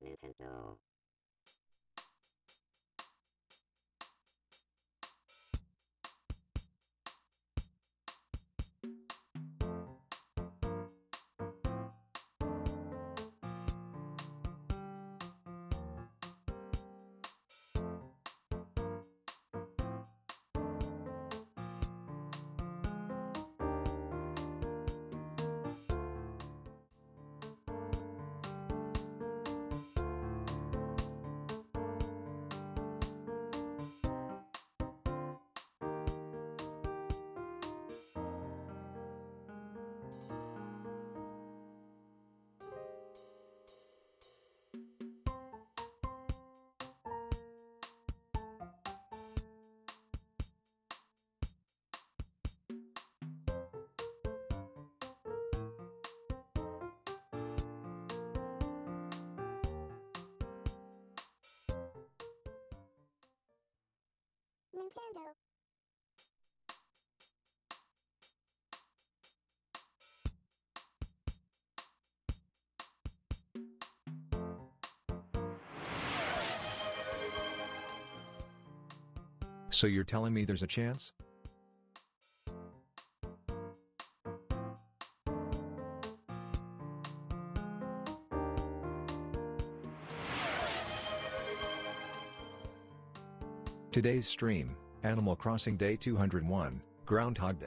Nintendo. Nintendo. So you're telling me there's a chance? Today's stream, Animal Crossing Day 201, Groundhog Day.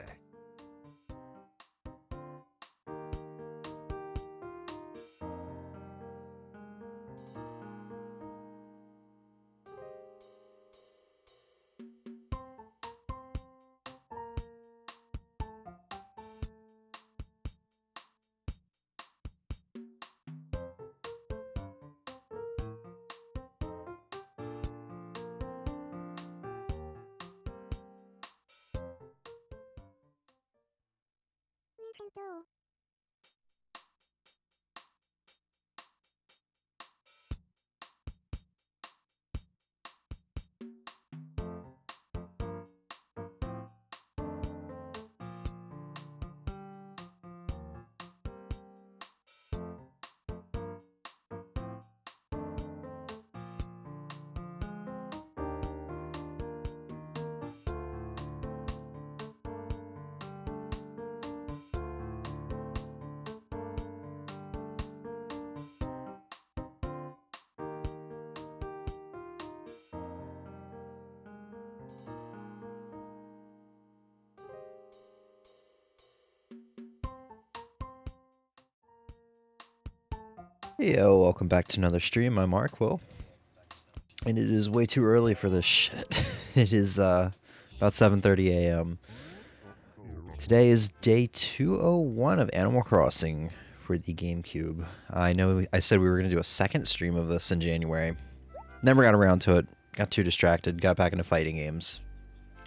Nintendo. Yo, welcome back to another stream. I'm Arrquil, and it is way too early for this shit. It is about 7:30 a.m. Today is day 201 of Animal Crossing for the GameCube. I know I said we were going to do a second stream of this in January. Never got around to it. Got too distracted. Got back into fighting games.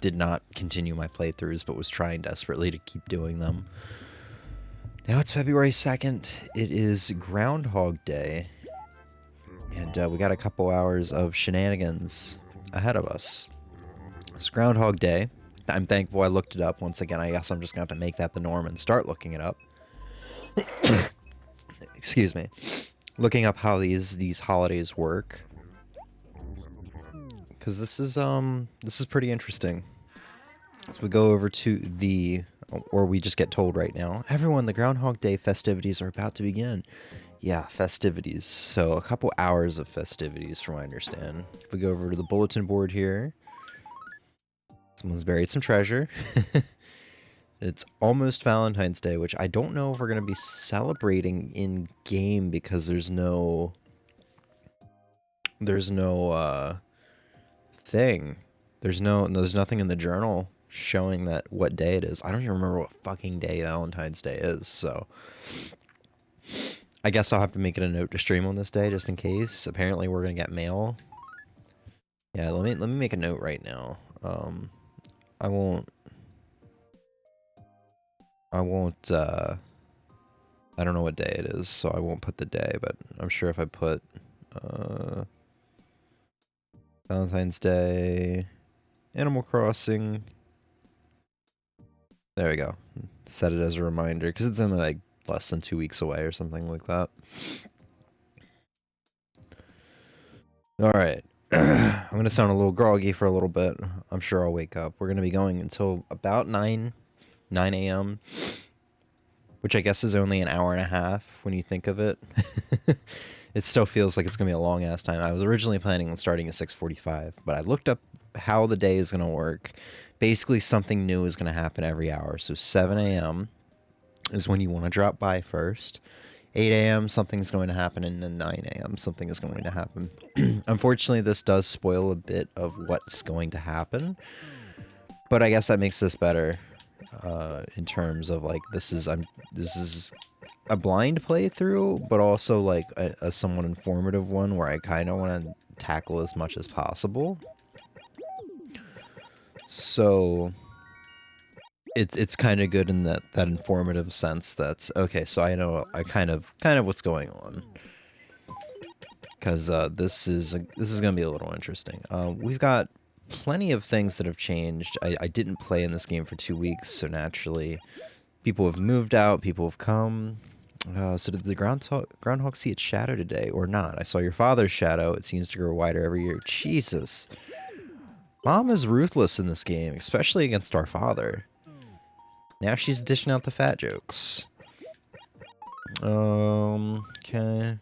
Did not continue my playthroughs, but was trying desperately to keep doing them. Now it's February 2nd. It is Groundhog Day. And we got a couple hours of shenanigans ahead of us. It's Groundhog Day. I'm thankful I looked it up. Once again, I guess I'm just going to have to make that the norm and start looking it up. Excuse me. Looking up how these holidays work. Because this is pretty interesting. So we go over to the, or we just get told right now, everyone, the Groundhog Day festivities are about to begin. Yeah, festivities. So a couple hours of festivities from what I understand. If we go over to the bulletin board here, someone's buried some treasure. It's almost Valentine's Day, which I don't know if we're going to be celebrating in game because there's no thing. There's nothing in the journal showing that what day it is. I don't even remember what fucking day Valentine's Day is, so I guess I'll have to make it a note to stream on this day just in case. Apparently we're gonna get mail. Yeah, let me make a note right now. I won't I don't know what day it is, so I won't put the day, but I'm sure if I put Valentine's Day, Animal Crossing, there we go. Set it as a reminder, because it's only like less than 2 weeks away or something like that. All right. I'm going to sound a little groggy for a little bit. I'm sure I'll wake up. We're going to be going until about 9 a.m., which I guess is only an hour and a half when you think of it. It still feels like it's going to be a long-ass time. I was originally planning on starting at 6:45, but I looked up how the day is going to work. Basically, something new is going to happen every hour. So 7 a.m. is when you want to drop by first. 8 a.m. something's going to happen, and then 9 a.m. something is going to happen. Unfortunately, this does spoil a bit of what's going to happen, but I guess that makes this better in terms of like this is a blind playthrough, but also like a somewhat informative one where I kind of want to tackle as much as possible. So it's kind of good in that informative sense. That's okay. So I know I kind of what's going on, because this is gonna be a little interesting. We've got plenty of things that have changed. I didn't play in this game for 2 weeks, so naturally, people have moved out. People have come. So did the groundhog see its shadow today or not? I saw your father's shadow. It seems to grow wider every year. Jesus. Mom is ruthless in this game, especially against our father. Now she's dishing out the fat jokes. Okay.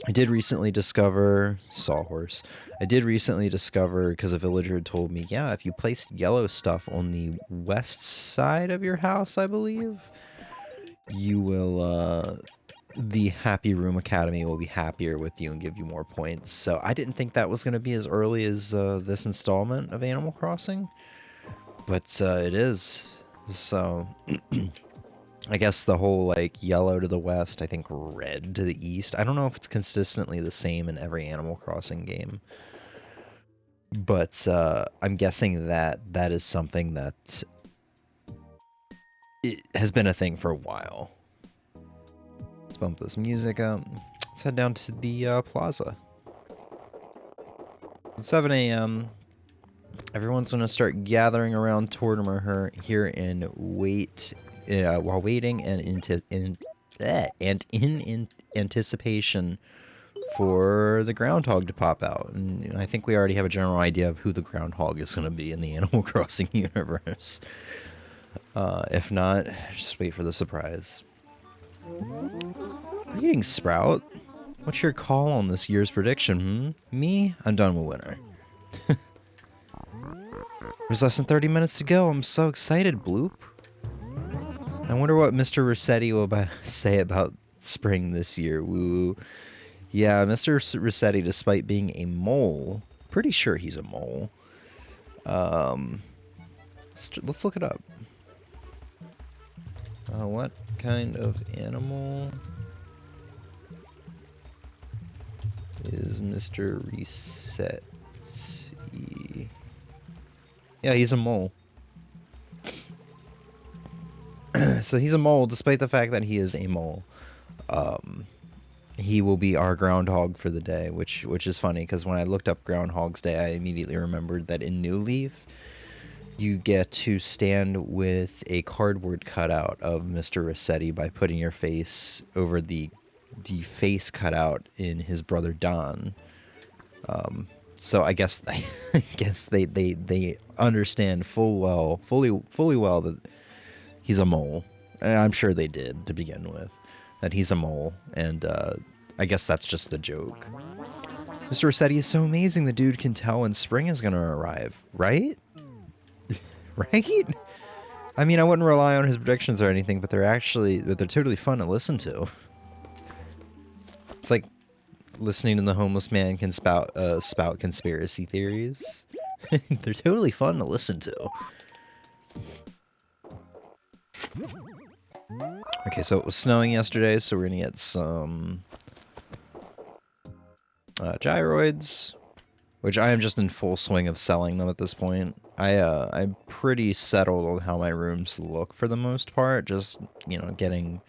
I did recently discover... Sawhorse. I did recently discover, because a villager had told me, yeah, if you placed yellow stuff on the west side of your house, I believe, you will, the Happy Room Academy will be happier with you and give you more points. So I didn't think that was going to be as early as this installment of Animal Crossing, but it is. So I guess the whole like yellow to the west, I think red to the east. I don't know if it's consistently the same in every Animal Crossing game, but I'm guessing that is something that it has been a thing for a while. Let's bump this music up. Let's head down to the plaza. At 7 a.m. Everyone's going to start gathering around Tortimer here and wait, while waiting and in anticipation for the groundhog to pop out. And I think we already have a general idea of who the groundhog is going to be in the Animal Crossing universe. If not, just wait for the surprise. Greetings, Sprout. What's your call on this year's prediction, Me? I'm done with winter. There's less than 30 minutes to go. I'm so excited, Bloop. I wonder what Mr. Rossetti will say about spring this year. Woo. Yeah, Mr. Rossetti, despite being a mole, pretty sure he's a mole. Let's look it up. What kind of animal is Mr. Rossetti? Yeah, he's a mole. So he's a mole, despite the fact that he is a mole. He will be our groundhog for the day, which is funny, because when I looked up Groundhog's Day, I immediately remembered that in New Leaf, you get to stand with a cardboard cutout of Mr. Rossetti by putting your face over the face cutout in his brother Don. So I guess they understand fully well that he's a mole. And I'm sure they did to begin with, that he's a mole, and I guess that's just the joke. Mr. Rossetti is so amazing. The dude can tell when spring is gonna arrive, right? Right? I mean, I wouldn't rely on his predictions or anything, but they're totally fun to listen to. It's like listening to the homeless man can spout conspiracy theories. They're totally fun to listen to. Okay, so it was snowing yesterday, so we're gonna get some gyroids, which I am just in full swing of selling them at this point. I'm pretty settled on how my rooms look for the most part. Just, getting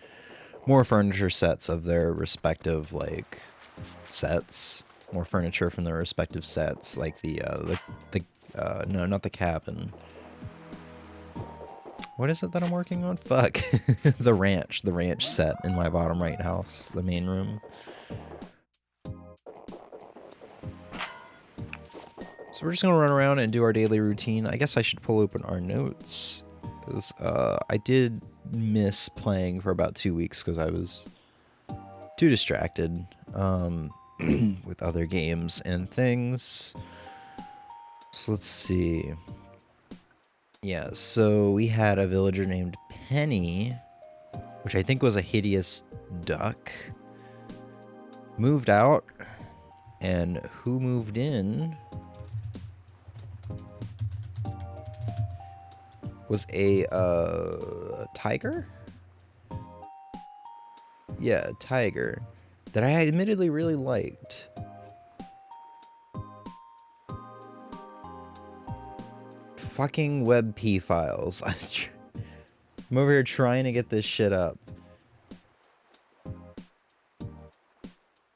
more furniture sets of their respective, like, sets. More furniture from their respective sets, like no, not the cabin. What is it that I'm working on? Fuck. The ranch set in my bottom right house, the main room. So we're just going to run around and do our daily routine. I guess I should pull open our notes, because I did miss playing for about 2 weeks because I was too distracted with other games and things. So let's see. Yeah, so we had a villager named Penny, which I think was a hideous duck, moved out, and who moved in was a tiger? Yeah, a tiger that I admittedly really liked. Fucking WebP files. I'm over here trying to get this shit up.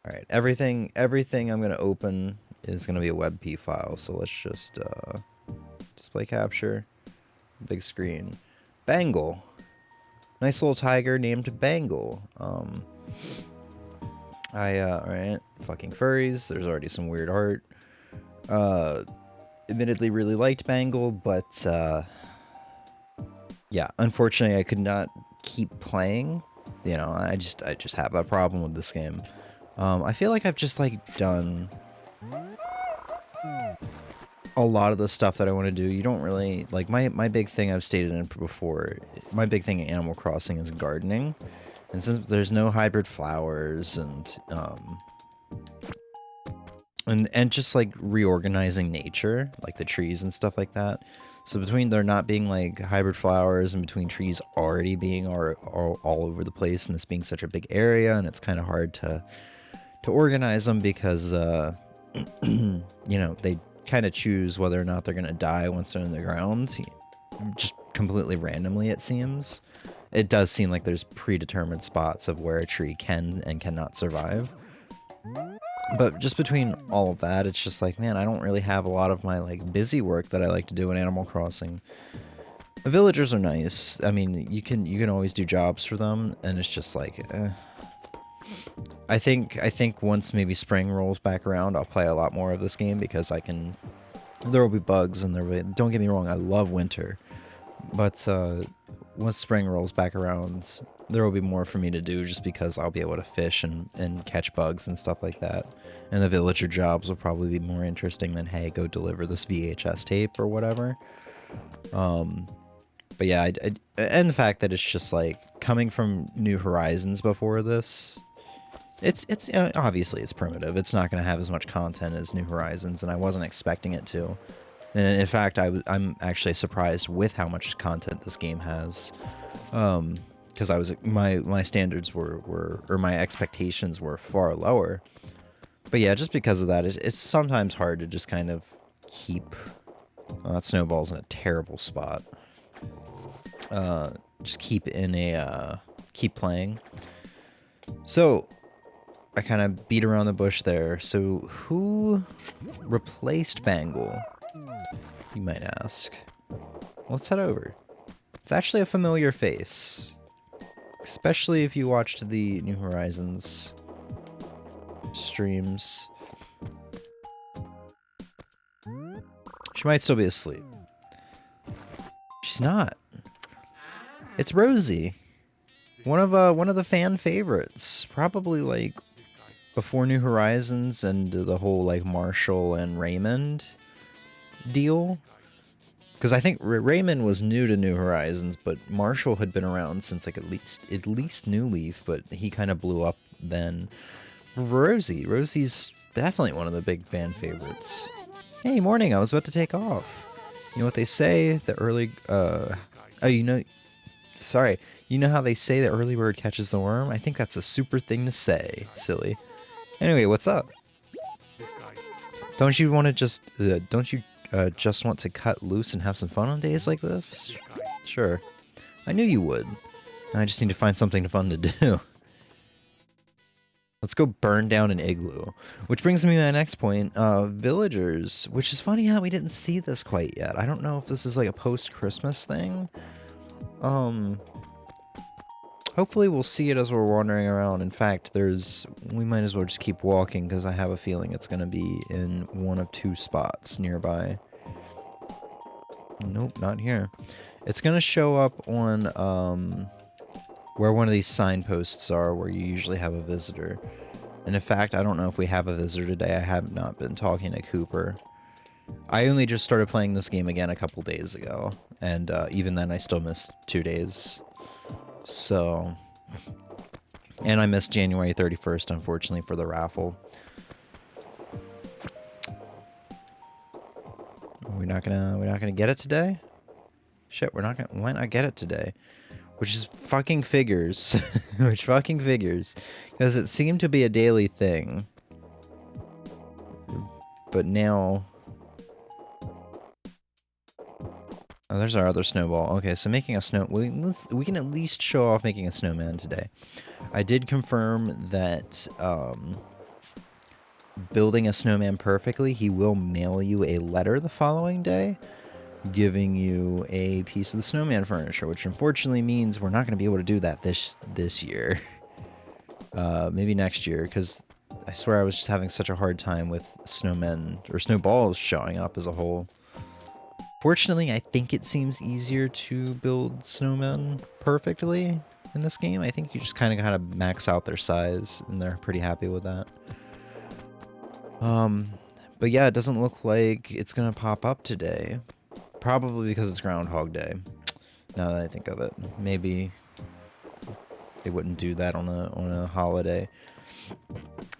Alright, everything I'm gonna open is gonna be a WebP file, so let's just display capture, big screen. Bangle. Nice little tiger named Bangle. Alright, fucking furries, there's already some weird art. Admittedly really liked Bangle, but yeah, unfortunately I could not keep playing. You know, I just have that problem with this game. I feel like I've just like done a lot of the stuff that I want to do. You don't really like my big thing I've stated in before. My big thing in Animal Crossing is gardening, and since there's no hybrid flowers and just like reorganizing nature, like the trees and stuff like that. So between there not being like hybrid flowers and between trees already being all over the place and this being such a big area, and it's kind of hard to organize them because you know, they kind of choose whether or not they're going to die once they're in the ground, just completely randomly, it seems. It does seem like there's predetermined spots of where a tree can and cannot survive. But just between all of that, it's just like, man, I don't really have a lot of my like busy work that I like to do in Animal Crossing. The villagers are nice. I mean, you can always do jobs for them, and it's just like, I think once maybe spring rolls back around, I'll play a lot more of this game because there will be bugs and don't get me wrong, I love winter, but once spring rolls back around, there will be more for me to do just because I'll be able to fish and catch bugs and stuff like that. And the villager jobs will probably be more interesting than, hey, go deliver this VHS tape or whatever. But yeah, and the fact that it's just like coming from New Horizons before this, it's obviously it's primitive. It's not going to have as much content as New Horizons, and I wasn't expecting it to. And in fact, I'm actually surprised with how much content this game has. Because my standards were or my expectations were far lower. But yeah, just because of that, it's sometimes hard to just kind of keep. Well, that snowball's in a terrible spot. Just keep playing. So I kind of beat around the bush there. So who replaced Bangle, you might ask? Let's head over. It's actually a familiar face. Especially if you watched the New Horizons streams. She might still be asleep. She's not. It's Rosie. One of the fan favorites. Probably like before New Horizons and the whole like Marshall and Raymond deal. Because I think Raymond was new to New Horizons, but Marshall had been around since like at least New Leaf, but he kind of blew up then. Rosie's definitely one of the big fan favorites. Hey, morning, I was about to take off. You know what they say, the early, you know how they say the early bird catches the worm? I think that's a super thing to say, silly. Anyway, what's up? Don't you want to just want to cut loose and have some fun on days like this? Sure. I knew you would. I just need to find something fun to do. Let's go burn down an igloo. Which brings me to my next point. Villagers. Which is funny how we didn't see this quite yet. I don't know if this is like a post-Christmas thing. hopefully we'll see it as we're wandering around. In fact, we might as well just keep walking because I have a feeling it's going to be in one of two spots nearby. Nope, not here. It's going to show up on where one of these signposts are, where you usually have a visitor. And in fact, I don't know if we have a visitor today. I have not been talking to Cooper. I only just started playing this game again a couple days ago, and even then I still missed 2 days. So, and I missed January 31st, unfortunately, for the raffle. We're not gonna get it today? Shit, why not get it today? Which is fucking figures. Which fucking figures. Because it seemed to be a daily thing. But now... Oh, there's our other snowball. Okay, so making a snow... We can at least show off making a snowman today. I did confirm that building a snowman perfectly, he will mail you a letter the following day giving you a piece of the snowman furniture, which unfortunately means we're not going to be able to do that this year. Maybe next year, because I swear I was just having such a hard time with snowmen, or snowballs showing up as a whole. Fortunately, I think it seems easier to build snowmen perfectly in this game. I think you just kind of max out their size, and they're pretty happy with that. But yeah, it doesn't look like it's going to pop up today. Probably because it's Groundhog Day, now that I think of it. Maybe they wouldn't do that on a holiday.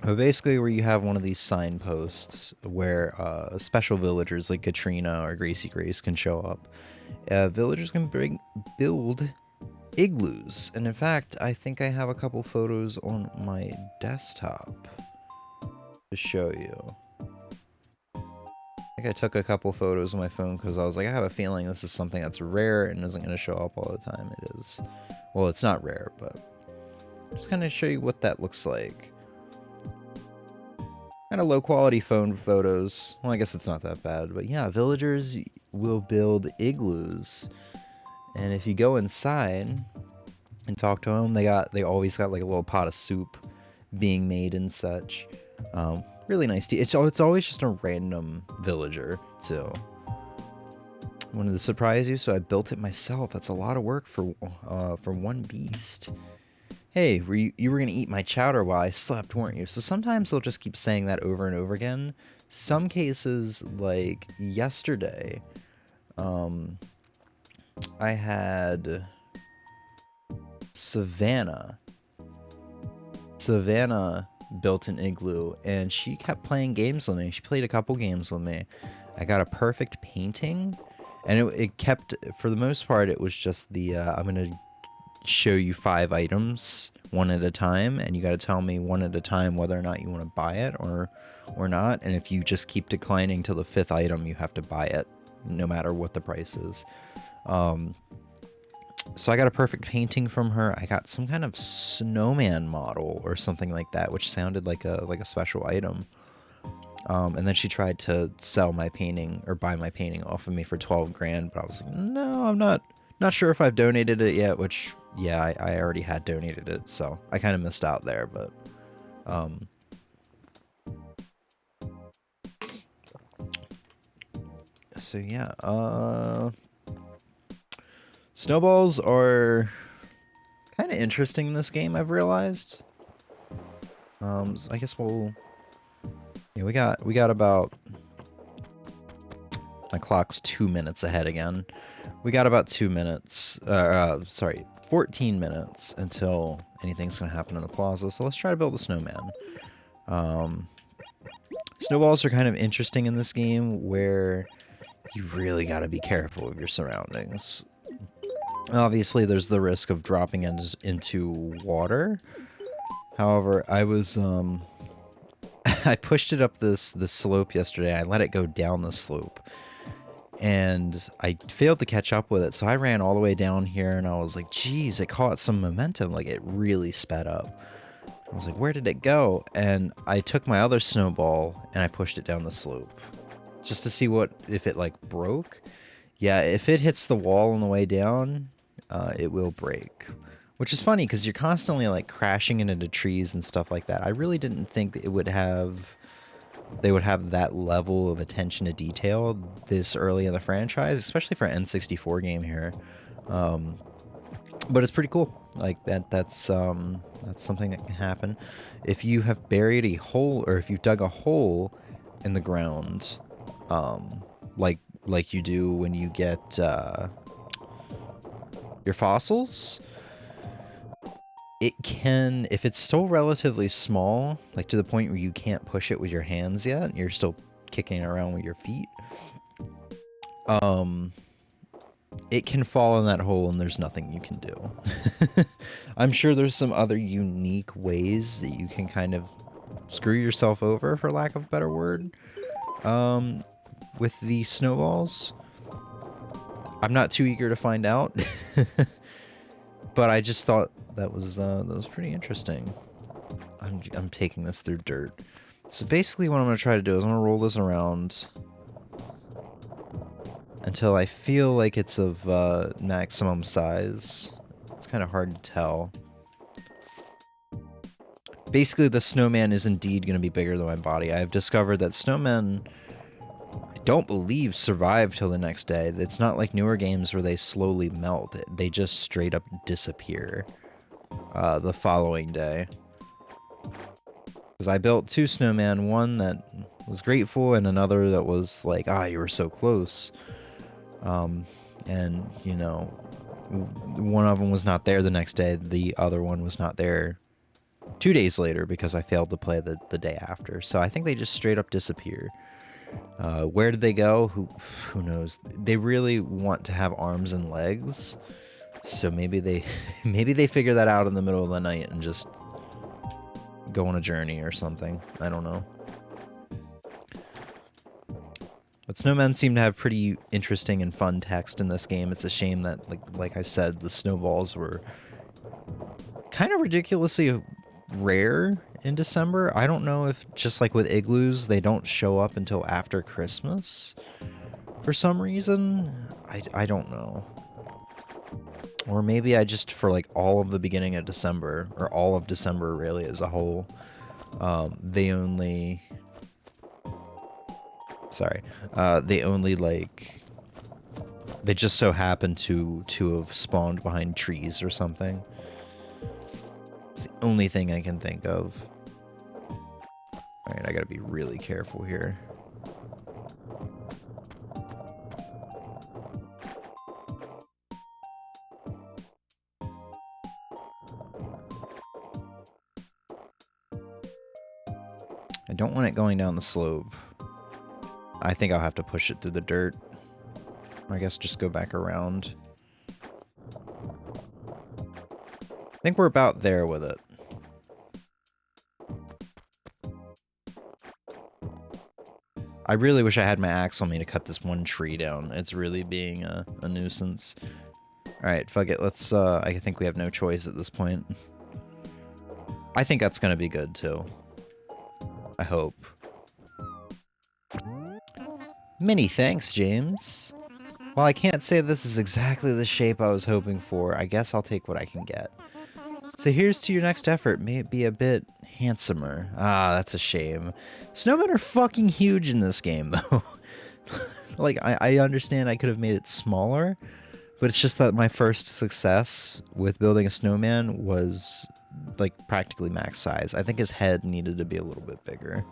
But basically, where you have one of these signposts where special villagers like Katrina or Gracie Grace can show up. Villagers can build igloos. And in fact, I think I have a couple photos on my desktop to show you. I think I took a couple photos on my phone because I was like, I have a feeling this is something that's rare and isn't going to show up all the time. It is. Well, it's not rare, but just kind of show you what that looks like. Kind of low quality phone photos. Well, I guess it's not that bad, but yeah, villagers will build igloos. And if you go inside and talk to them, they always got like a little pot of soup being made and such. Really nice tea. It's always just a random villager, too. Wanted to surprise you, so I built it myself. That's a lot of work for one beast. Hey, you were gonna eat my chowder while I slept, weren't you? So sometimes they'll just keep saying that over and over again. Some cases, like yesterday, I had Savannah built an igloo, and she kept playing games with me. She played a couple games with me. I got a perfect painting, and it kept, for the most part, it was just the, I'm going to show you 5 items one at a time, and you got to tell me one at a time whether or not you want to buy it or not, and if you just keep declining to the 5th item, you have to buy it, no matter what the price is. So I got a perfect painting from her. I got some kind of snowman model or something like that, which sounded like a special item. And then she tried to sell my painting or buy my painting off of me for 12 grand, but I was like, no, I'm not sure if I've donated it yet, which, yeah, I already had donated it, so I kind of missed out there, but, so yeah, snowballs are kind of interesting in this game, I've realized. So I guess yeah, we got about, my clock's 2 minutes ahead again. We got about 2 minutes, 14 minutes until anything's gonna happen in the plaza, so let's try to build a snowman. Snowballs are kind of interesting in this game where you really gotta be careful of your surroundings. Obviously, there's the risk of dropping into water. However, I was, I pushed it up this slope yesterday. I let it go down the slope. And I failed to catch up with it, so I ran all the way down here, and I was like, geez, it caught some momentum. Like, it really sped up. I was like, where did it go? And I took my other snowball, and I pushed it down the slope. Just to see if it, like, broke. Yeah, if it hits the wall on the way down, it will break. Which is funny because you're constantly like crashing into trees and stuff like that. I really didn't think that they would have that level of attention to detail this early in the franchise, especially for an N64 game here. But it's pretty cool. Like that's something that can happen if you have buried a hole, or if you've dug a hole in the ground, like you do when you get your fossils. It can, if it's still relatively small, like to the point where you can't push it with your hands yet, you're still kicking around with your feet, it can fall in that hole and there's nothing you can do. I'm sure there's some other unique ways that you can kind of screw yourself over, for lack of a better word, with the snowballs. I'm not too eager to find out, but I just thought that was pretty interesting. I'm taking this through dirt. So basically what I'm going to try to do is I'm going to roll this around until I feel like it's of maximum size. It's kind of hard to tell. Basically, the snowman is indeed going to be bigger than my body. I have discovered that snowmen, I don't believe, survive till the next day. It's not like newer games where they slowly melt. They just straight up disappear the following day. Because I built two snowmen, one that was grateful and another that was like, you were so close. And, you know, one of them was not there the next day. The other one was not there 2 days later because I failed to play the day after. So I think they just straight up disappear. Where did they go? Who knows? They really want to have arms and legs. So maybe they figure that out in the middle of the night and just go on a journey or something. I don't know. But snowmen seem to have pretty interesting and fun text in this game. It's a shame that, like I said, the snowballs were kind of ridiculously rare in December. I don't know if, just like with igloos, they don't show up until after Christmas for some reason. I don't know. Or maybe I just, for like all of the beginning of December, or all of December really as a whole, they only like, they just so happen to have spawned behind trees or something. It's the only thing I can think of. Alright, I gotta be really careful here. I don't want it going down the slope. I think I'll have to push it through the dirt. I guess just go back around. I think we're about there with it. I really wish I had my axe on me to cut this one tree down. It's really being a nuisance. Alright, fuck it. Let's, I think we have no choice at this point. I think that's gonna be good, too. I hope. Many thanks, James. While I can't say this is exactly the shape I was hoping for, I guess I'll take what I can get. So here's to your next effort. May it be a bit handsomer. That's a shame. Snowmen are fucking huge in this game, though. Like, I understand I could have made it smaller, but it's just that my first success with building a snowman was, like, practically max size. I think his head needed to be a little bit bigger.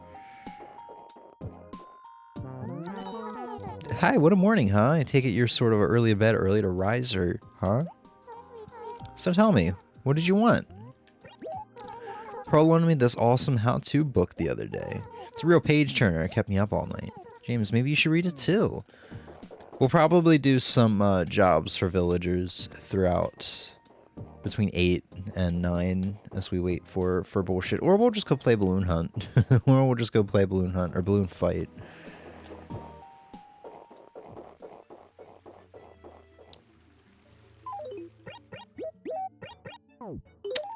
Hi, what a morning, huh? I take it you're sort of early to bed, early to riser, huh? So tell me, what did you want? Pearl loaned me this awesome how-to book the other day. It's a real page-turner. It kept me up all night. James, maybe you should read it too. We'll probably do some jobs for villagers throughout between 8 and 9 as we wait for bullshit. Or we'll just go play Balloon Hunt. Or we'll just go play Balloon Hunt or Balloon Fight.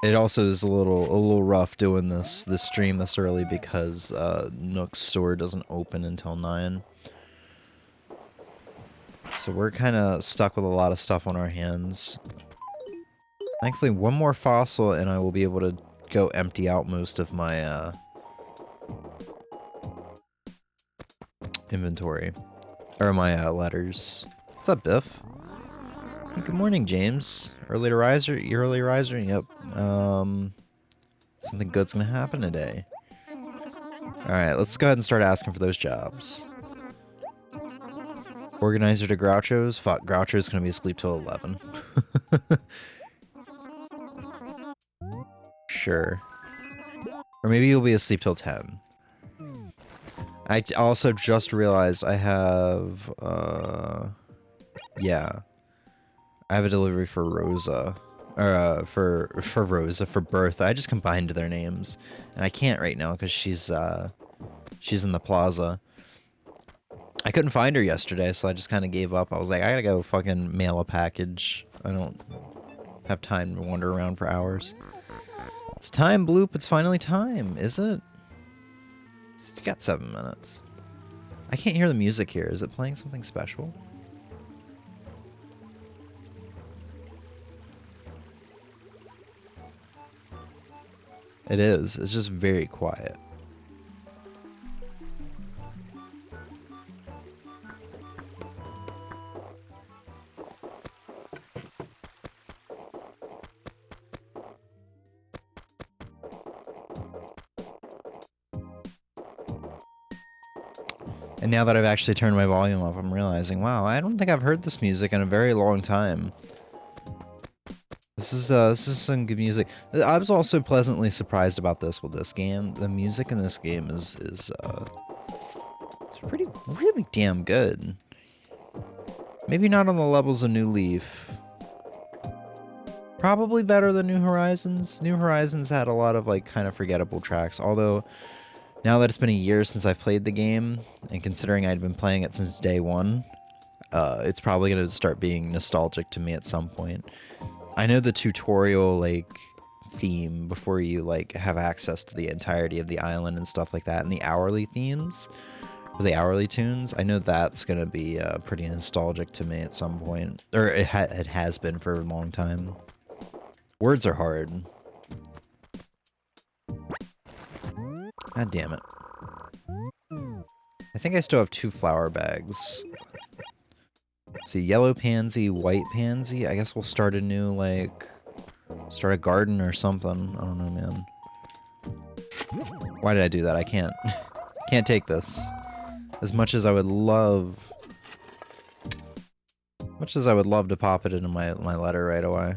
It also is a little rough doing this stream this early because Nook's store doesn't open until 9. So we're kind of stuck with a lot of stuff on our hands. Thankfully, one more fossil and I will be able to go empty out most of my inventory. Or my letters. What's up, Biff? Hey, good morning, James. Early riser? You early riser? Yep. Something good's gonna happen today. Alright, let's go ahead and start asking for those jobs. Organizer to Groucho's? Fuck, Groucho's gonna be asleep till 11. Sure. Or maybe you'll be asleep till 10. I also just realized I have, yeah. I have a delivery for Rosa. Or, for Rosa, for Bertha. I just combined their names. And I can't right now because she's in the plaza. I couldn't find her yesterday, so I just kind of gave up. I was like, I gotta go fucking mail a package. I don't have time to wander around for hours. It's time, Bloop. It's finally time, is it? It's got 7 minutes. I can't hear the music here. Is it playing something special? It is. It's just very quiet. And now that I've actually turned my volume up, I'm realizing, wow, I don't think I've heard this music in a very long time. This is some good music. I was also pleasantly surprised about this with this game. The music in this game is it's really damn good. Maybe not on the levels of New Leaf. Probably better than New Horizons. New Horizons had a lot of like kind of forgettable tracks, although now that it's been a year since I've played the game, and considering I'd been playing it since day one, it's probably going to start being nostalgic to me at some point. I know the tutorial, like, theme before you, like, have access to the entirety of the island and stuff like that, and the hourly themes, or the hourly tunes, I know that's going to be pretty nostalgic to me at some point. Or it has been for a long time. Words are hard. God damn it. I think I still have 2 flower bags. Let's see, yellow pansy, white pansy. I guess we'll start a new, like, start a garden or something. I don't know, man. Why did I do that? I can't. Can't take this. As much as I would love... Much as I would love to pop it into my letter right away.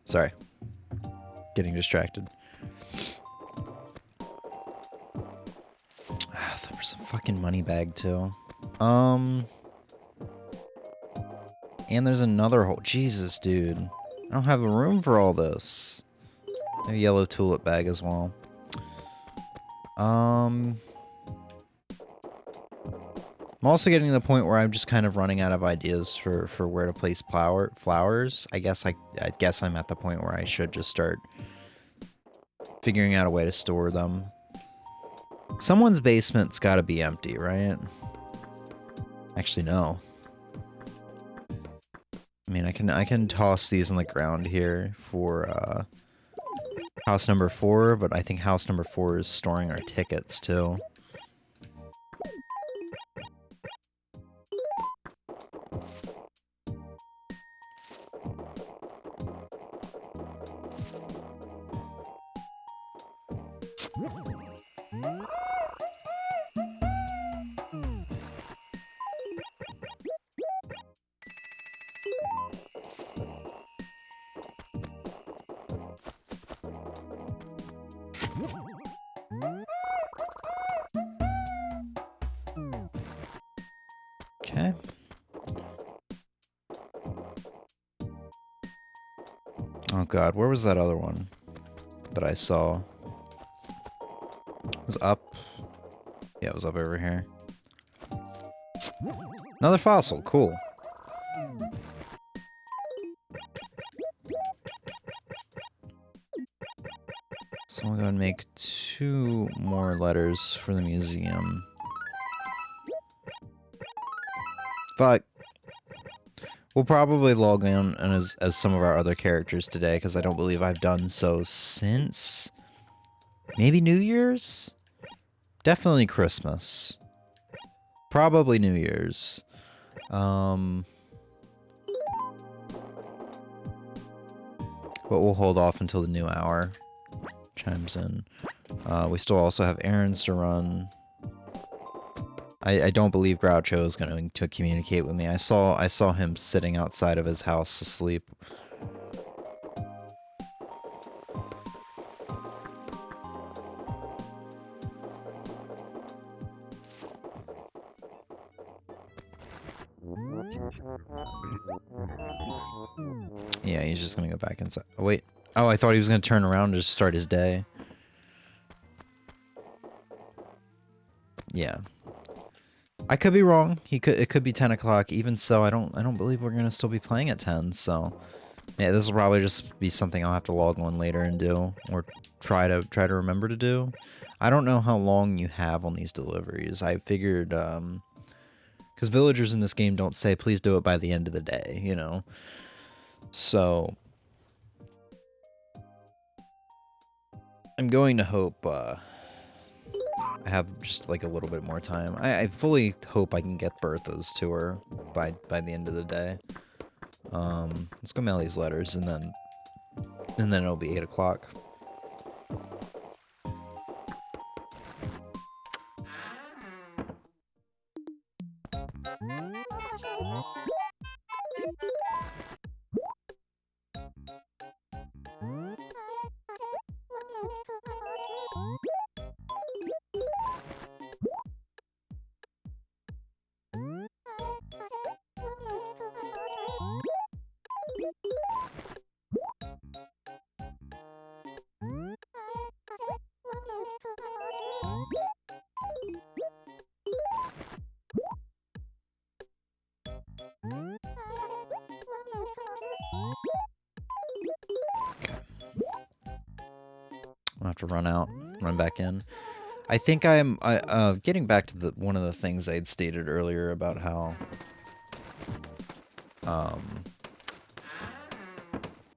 Sorry. Getting distracted. Ah, there was some fucking money bag too. And there's another hole. Jesus, dude. I don't have the room for all this. A yellow tulip bag as well. I'm also getting to the point where I'm just kind of running out of ideas for where to place flowers. I guess I'm at the point where I should just start figuring out a way to store them. Someone's basement's got to be empty, right? Actually, no. I mean, I can toss these on the ground here for house number 4, but I think house number 4 is storing our tickets too. Okay. Oh god, where was that other one that I saw? It was up. Yeah, it was up over here. Another fossil, cool. So I'm going to make 2 more letters for the museum. But we'll probably log in as some of our other characters today, because I don't believe I've done so since maybe New Year's? Definitely Christmas. Probably New Year's. But we'll hold off until the new hour chimes in. We still also have errands to run. I don't believe Groucho is going to communicate with me. I saw him sitting outside of his house asleep. Yeah, he's just gonna go back inside. Oh, wait. Oh, I thought he was gonna turn around and just start his day. Yeah. I could be wrong. It could be 10 o'clock. Even so, I don't believe we're gonna still be playing at 10. So, yeah, this will probably just be something I'll have to log on later and do, or try to remember to do. I don't know how long you have on these deliveries. I figured, because villagers in this game don't say please do it by the end of the day, you know. So I'm going to hope I have just like a little bit more time. I fully hope I can get Bertha's to her by the end of the day. Let's go mail these letters, and then it'll be 8 o'clock. I'll have to run back in. I think I'm getting back to one of the things I had stated earlier about how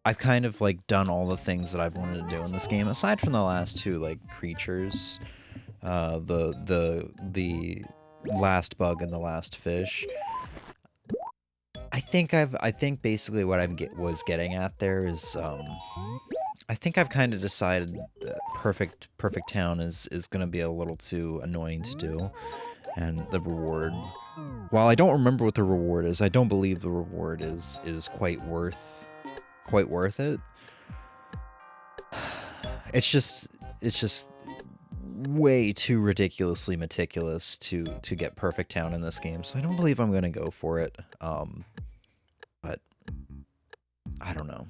I've kind of like done all the things that I've wanted to do in this game, aside from the last two like creatures, the last bug and the last fish. I think basically what was getting at there is I think I've kind of decided that perfect town is going to be a little too annoying to do, and the reward, while I don't remember what the reward is, I don't believe the reward is quite worth it. It's just way too ridiculously meticulous to get perfect town in this game, so I don't believe I'm going to go for it. But I don't know.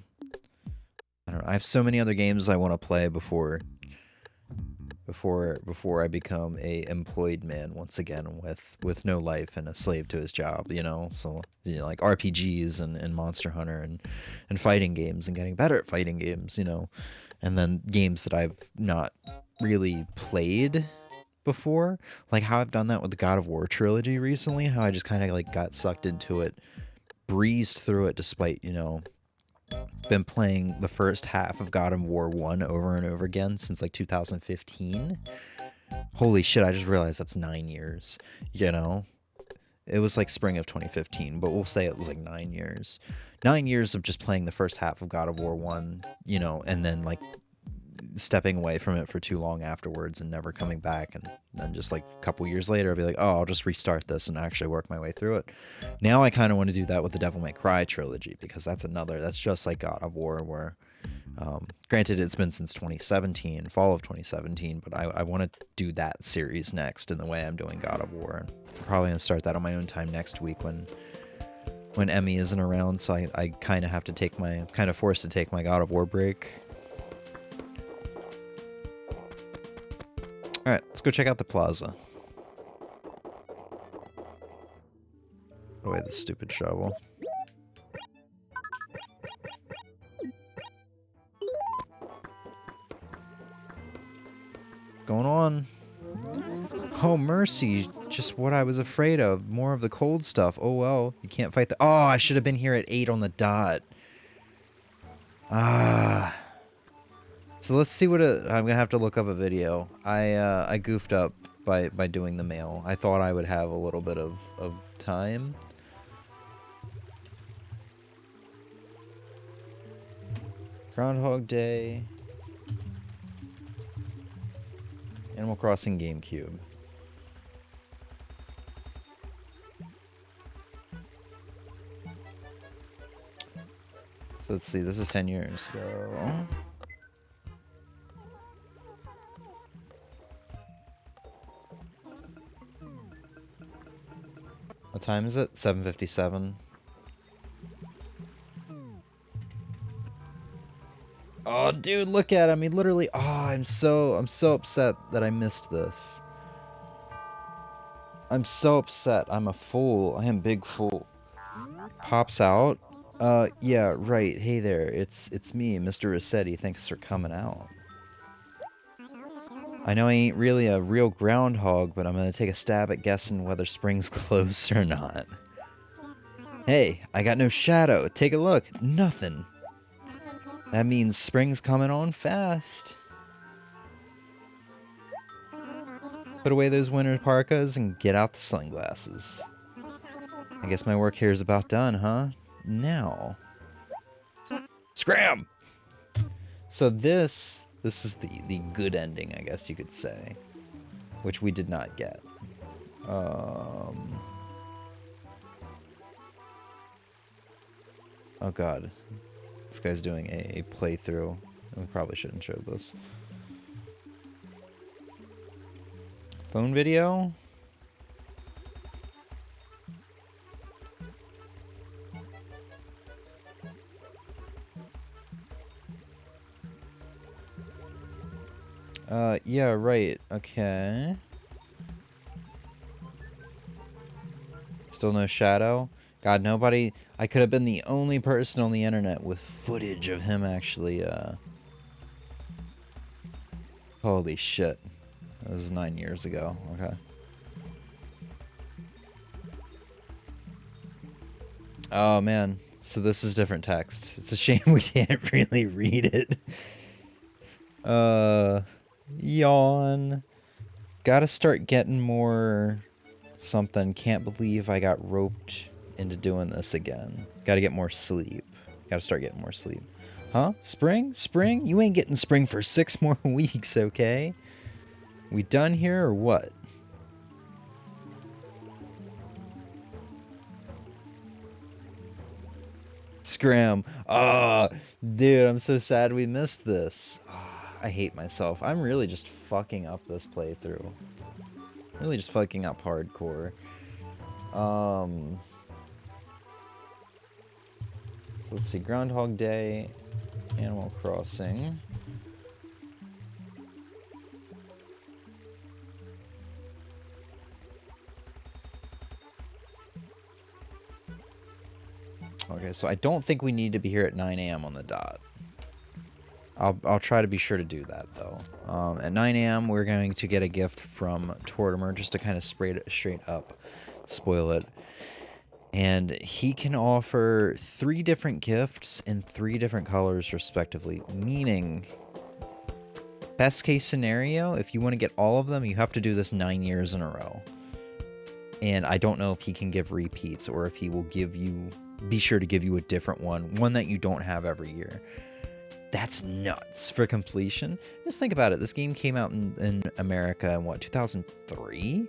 I have so many other games I want to play before I become a employed man once again with no life and a slave to his job, you know. So, you know, like RPGs and Monster Hunter and fighting games and getting better at fighting games, you know. And then games that I've not really played before, like how I've done that with the God of War trilogy recently, how I just kind of like got sucked into it, breezed through it despite, you know, been playing the first half of God of War 1 over and over again since like 2015. Holy shit, I just realized that's 9 years, you know? It was like spring of 2015, but we'll say it was like 9 years. 9 years of just playing the first half of God of War 1, you know, and then like stepping away from it for too long afterwards and never coming back, and then just like a couple years later I'll be like, oh, I'll just restart this and actually work my way through it. Now I kind of want to do that with the Devil May Cry trilogy, because that's just like God of War, where granted it's been since 2017, fall of 2017, but I want to do that series next in the way I'm doing God of War. And I'm probably going to start that on my own time next week when Emmy isn't around, so I kind of have to kind of forced to take my God of War break. Alright, let's go check out the plaza. Put away the stupid shovel. Going on? Oh, mercy. Just what I was afraid of. More of the cold stuff. Oh, well. You can't fight the... Oh, I should have been here at 8 on the dot. Ah. So let's see what I'm going to have to look up a video. I goofed up by doing the mail. I thought I would have a little bit of time. Groundhog Day. Animal Crossing GameCube. So let's see, this is 10 years ago. What time is it? 7:57. Oh, dude, look at him. He literally... Oh, I'm so upset that I missed this. I'm so upset. I'm a fool. I am a big fool. Pops out. Yeah, right. Hey there. It's me, Mr. Rossetti. Thanks for coming out. I know I ain't really a real groundhog, but I'm gonna take a stab at guessing whether spring's close or not. Hey, I got no shadow. Take a look. Nothing. That means spring's coming on fast. Put away those winter parkas and get out the sunglasses. I guess my work here is about done, huh? Now. Scram! So this is the good ending, I guess you could say. Which we did not get. Oh god. This guy's doing a playthrough. We probably shouldn't show this. Phone video? Yeah, right. Okay. Still no shadow? God, nobody... I could have been the only person on the internet with footage of him actually, Holy shit. That was 9 years ago. Okay. Oh, man. So this is different text. It's a shame we can't really read it. Yawn. Gotta start getting more something. Can't believe I got roped into doing this again. Gotta get more sleep. Gotta start getting more sleep. Huh? Spring? Spring? You ain't getting spring for 6 more weeks, okay? We done here or what? Scram. Ah, dude, I'm so sad we missed this. I hate myself. I'm really just fucking up this playthrough. Really just fucking up hardcore. So let's see. Groundhog Day. Animal Crossing. Okay, so I don't think we need to be here at 9 a.m. on the dot. I'll try to be sure to do that, though. At 9 a.m., we're going to get a gift from Tortimer, just to kind of straight up spoil it. And he can offer 3 different gifts in 3 different colors, respectively. Meaning, best case scenario, if you want to get all of them, you have to do this 9 years in a row. And I don't know if he can give repeats, or if he will give you... be sure to give you a different one that you don't have every year. That's nuts for completion. Just think about it. This game came out in America in, what, 2003?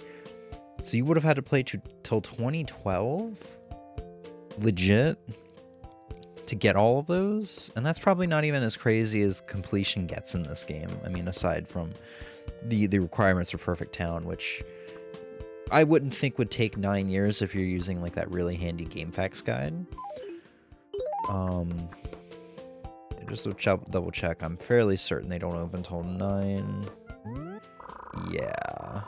So you would have had to play till 2012? Legit? To get all of those? And that's probably not even as crazy as completion gets in this game. I mean, aside from the requirements for Perfect Town, which I wouldn't think would take 9 years if you're using like that really handy GameFAQs guide. Just to double check, I'm fairly certain they don't open till 9. Yeah.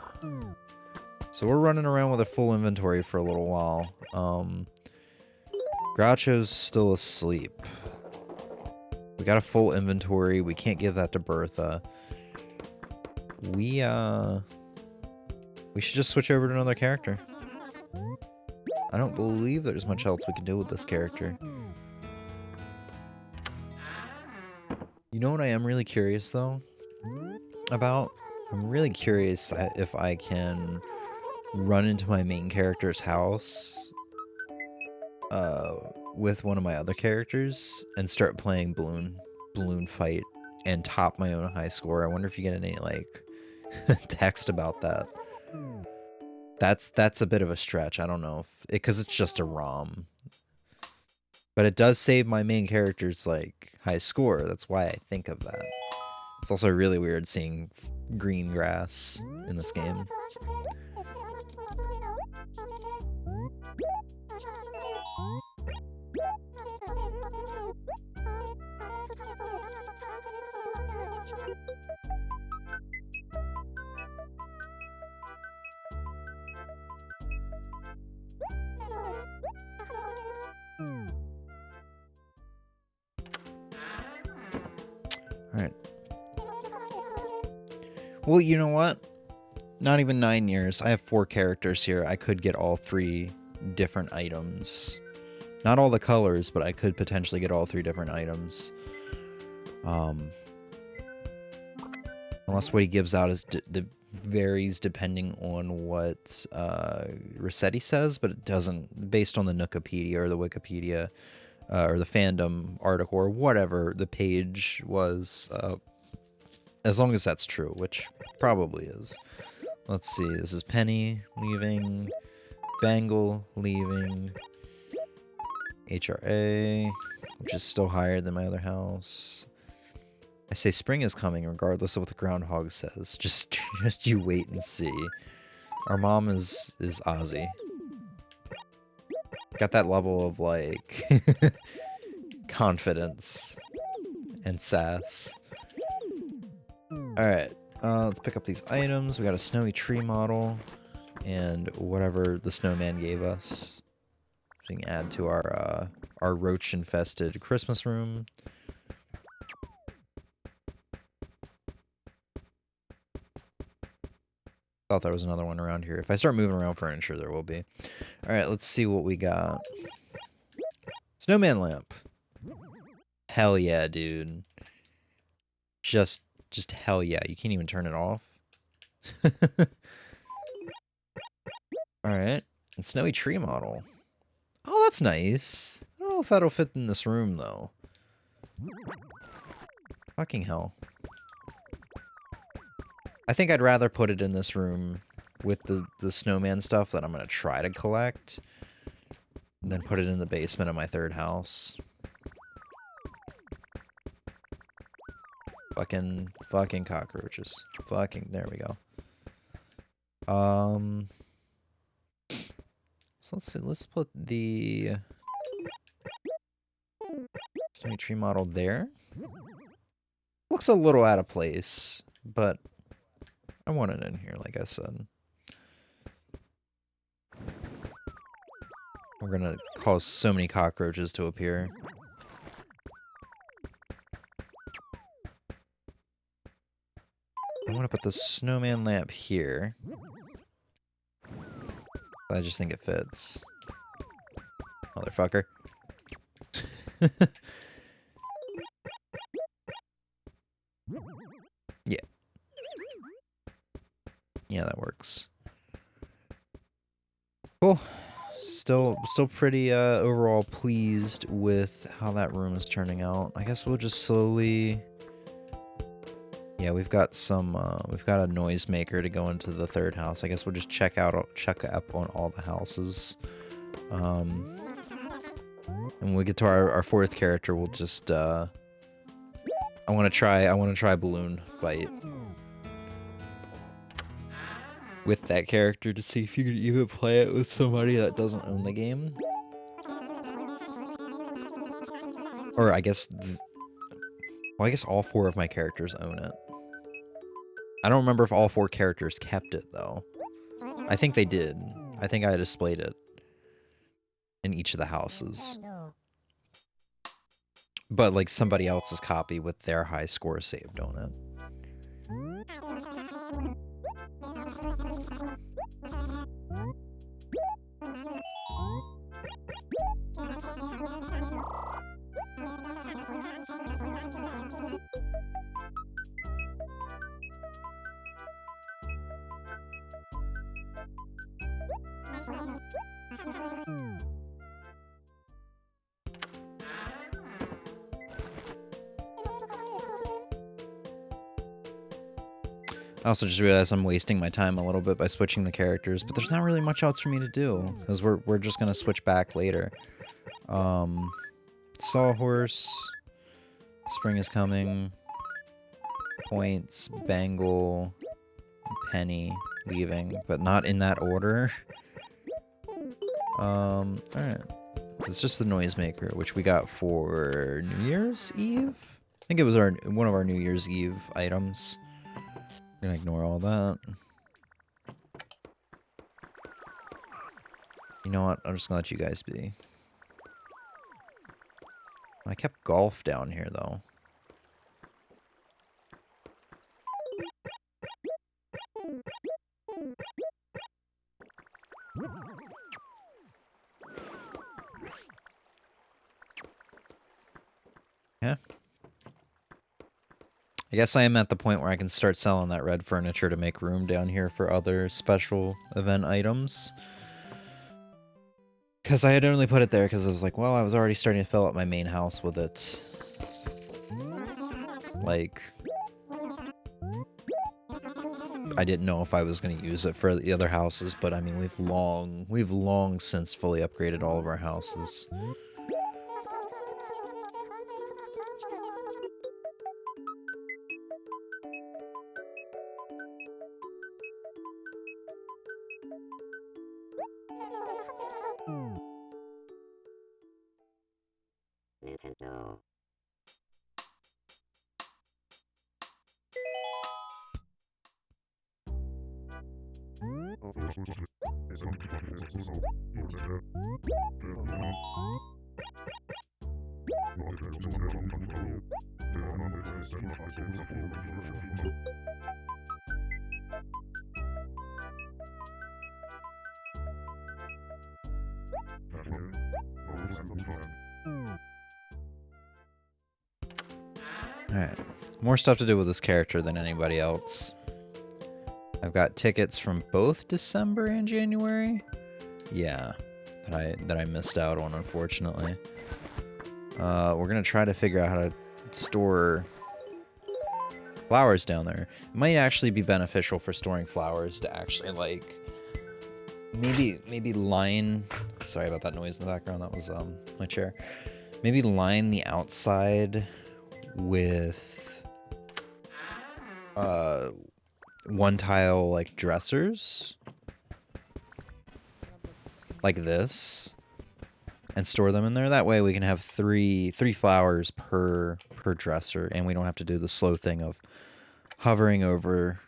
So we're running around with a full inventory for a little while. Groucho's still asleep. We got a full inventory. We can't give that to Bertha. We We should just switch over to another character. I don't believe there's much else we can do with this character. You know what I am really curious, though, about? I'm really curious if I can run into my main character's house with one of my other characters and start playing balloon fight and top my own high score. I wonder if you get any, like, text about that. That's a bit of a stretch. I don't know if because it's just a ROM, but it does save my main character's like high score. That's why I think of that. It's also really weird seeing green grass in this game. Alright. Well, you know what? Not even 9 years. I have 4 characters here. I could get all 3 different items. Not all the colors, but I could potentially get all 3 different items. Unless what he gives out is varies depending on what Rossetti says, but it doesn't, based on the Nookopedia or the Wikipedia or the fandom article or whatever the page was, as long as that's true, which probably is. Let's see, this is Penny leaving, Bangle leaving, HRA, which is still higher than my other house. I say spring is coming regardless of what the groundhog says. Just you wait and see. Our mom is Ozzy. Got that level of like confidence and sass. Alright, let's pick up these items. We got a snowy tree model and whatever the snowman gave us. We can add to our roach-infested Christmas room. Thought there was another one around here. If I start moving around furniture, there will be. Alright, let's see what we got. Snowman lamp. Hell yeah, dude. Just hell yeah. You can't even turn it off. Alright. And snowy tree model. Oh, that's nice. I don't know if that'll fit in this room, though. Fucking hell. I think I'd rather put it in this room with the snowman stuff that I'm going to try to collect than put it in the basement of my third house. Fucking cockroaches. There we go. So let's see, let's put the snowy tree model there. Looks a little out of place, but I want it in here, like I said. We're gonna cause so many cockroaches to appear. I want to put the snowman lamp here. I just think it fits. Motherfucker. Yeah. Yeah, that works. Cool. Still pretty overall pleased with how that room is turning out. I guess we'll just slowly. Yeah, we've got a noisemaker to go into the third house. I guess we'll just check up on all the houses. And when we get to our fourth character, we'll just I want to try balloon fight with that character to see if you can even play it with somebody that doesn't own the game. Or I guess well, I guess all 4 of my characters own it. I don't remember if all 4 characters kept it, though. I think they did. I think I displayed it in each of the houses. But, like, somebody else's copy with their high score saved on it. I also just realized I'm wasting my time a little bit by switching the characters, but there's not really much else for me to do, because we're just going to switch back later. Sawhorse, Spring is Coming, Points, Bangle, Penny, Leaving, but not in that order. Alright. It's just the Noisemaker, which we got for New Year's Eve? I think it was one of our New Year's Eve items. I'm gonna ignore all that. You know what? I'm just gonna let you guys be. I kept golf down here, though. Yeah. I guess I am at the point where I can start selling that red furniture to make room down here for other special event items. Because I had only put it there because I was like, well, I was already starting to fill up my main house with it. Like, I didn't know if I was going to use it for the other houses, but I mean, we've long since fully upgraded all of our houses. Alright, more stuff to do with this character than anybody else. I've got tickets from both December and January. Yeah, that I missed out on, unfortunately. We're gonna try to figure out how to store flowers down there. It might actually be beneficial for storing flowers to actually, like, maybe line... Sorry about that noise in the background, that was my chair. Maybe line the outside with one tile, like, dressers, like this, and store them in there. That way we can have three flowers per dresser, and we don't have to do the slow thing of hovering over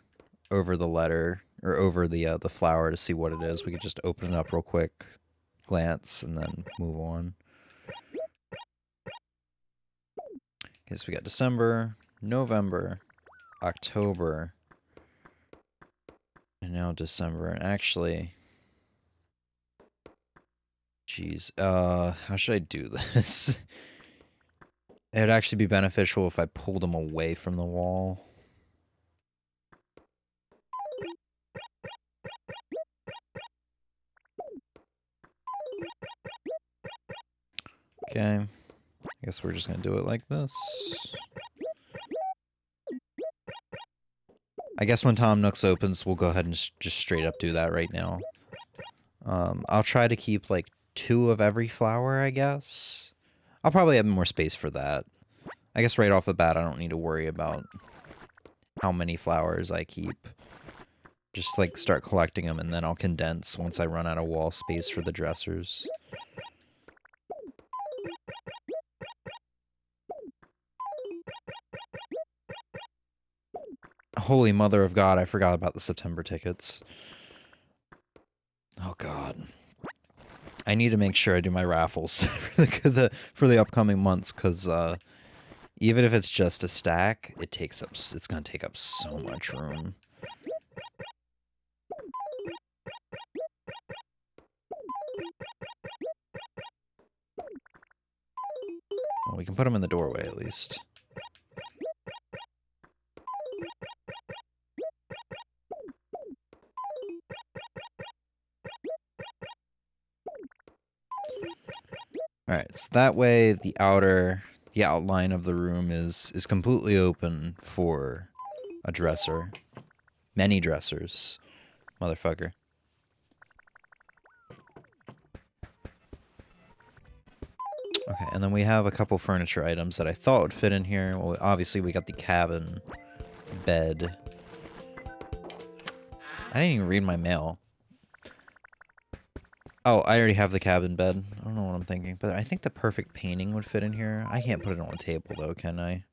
the letter or over the flower to see what it is. We could just open it up real quick, glance, and then move on. Okay, so we got December, November, October, and now December. And actually, jeez, how should I do this? It would actually be beneficial if I pulled them away from the wall. Okay, I guess we're just gonna do it like this. I guess when Tom Nooks opens, we'll go ahead and just straight up do that right now. I'll try to keep like 2 of every flower, I guess. I'll probably have more space for that. I guess right off the bat, I don't need to worry about how many flowers I keep. Just like start collecting them, and then I'll condense once I run out of wall space for the dressers. Holy Mother of God, I forgot about the September tickets. Oh God. I need to make sure I do my raffles for the upcoming months, because even if it's just a stack, it's gonna take up so much room. Well, we can put them in the doorway at least. Alright, so that way the outline of the room is completely open for a dresser. Many dressers, motherfucker. Okay, and then we have a couple furniture items that I thought would fit in here. Well, obviously we got the cabin bed. I didn't even read my mail. Oh, I already have the cabin bed. I don't know what I'm thinking, but I think the perfect painting would fit in here. I can't put it on a table though, can I?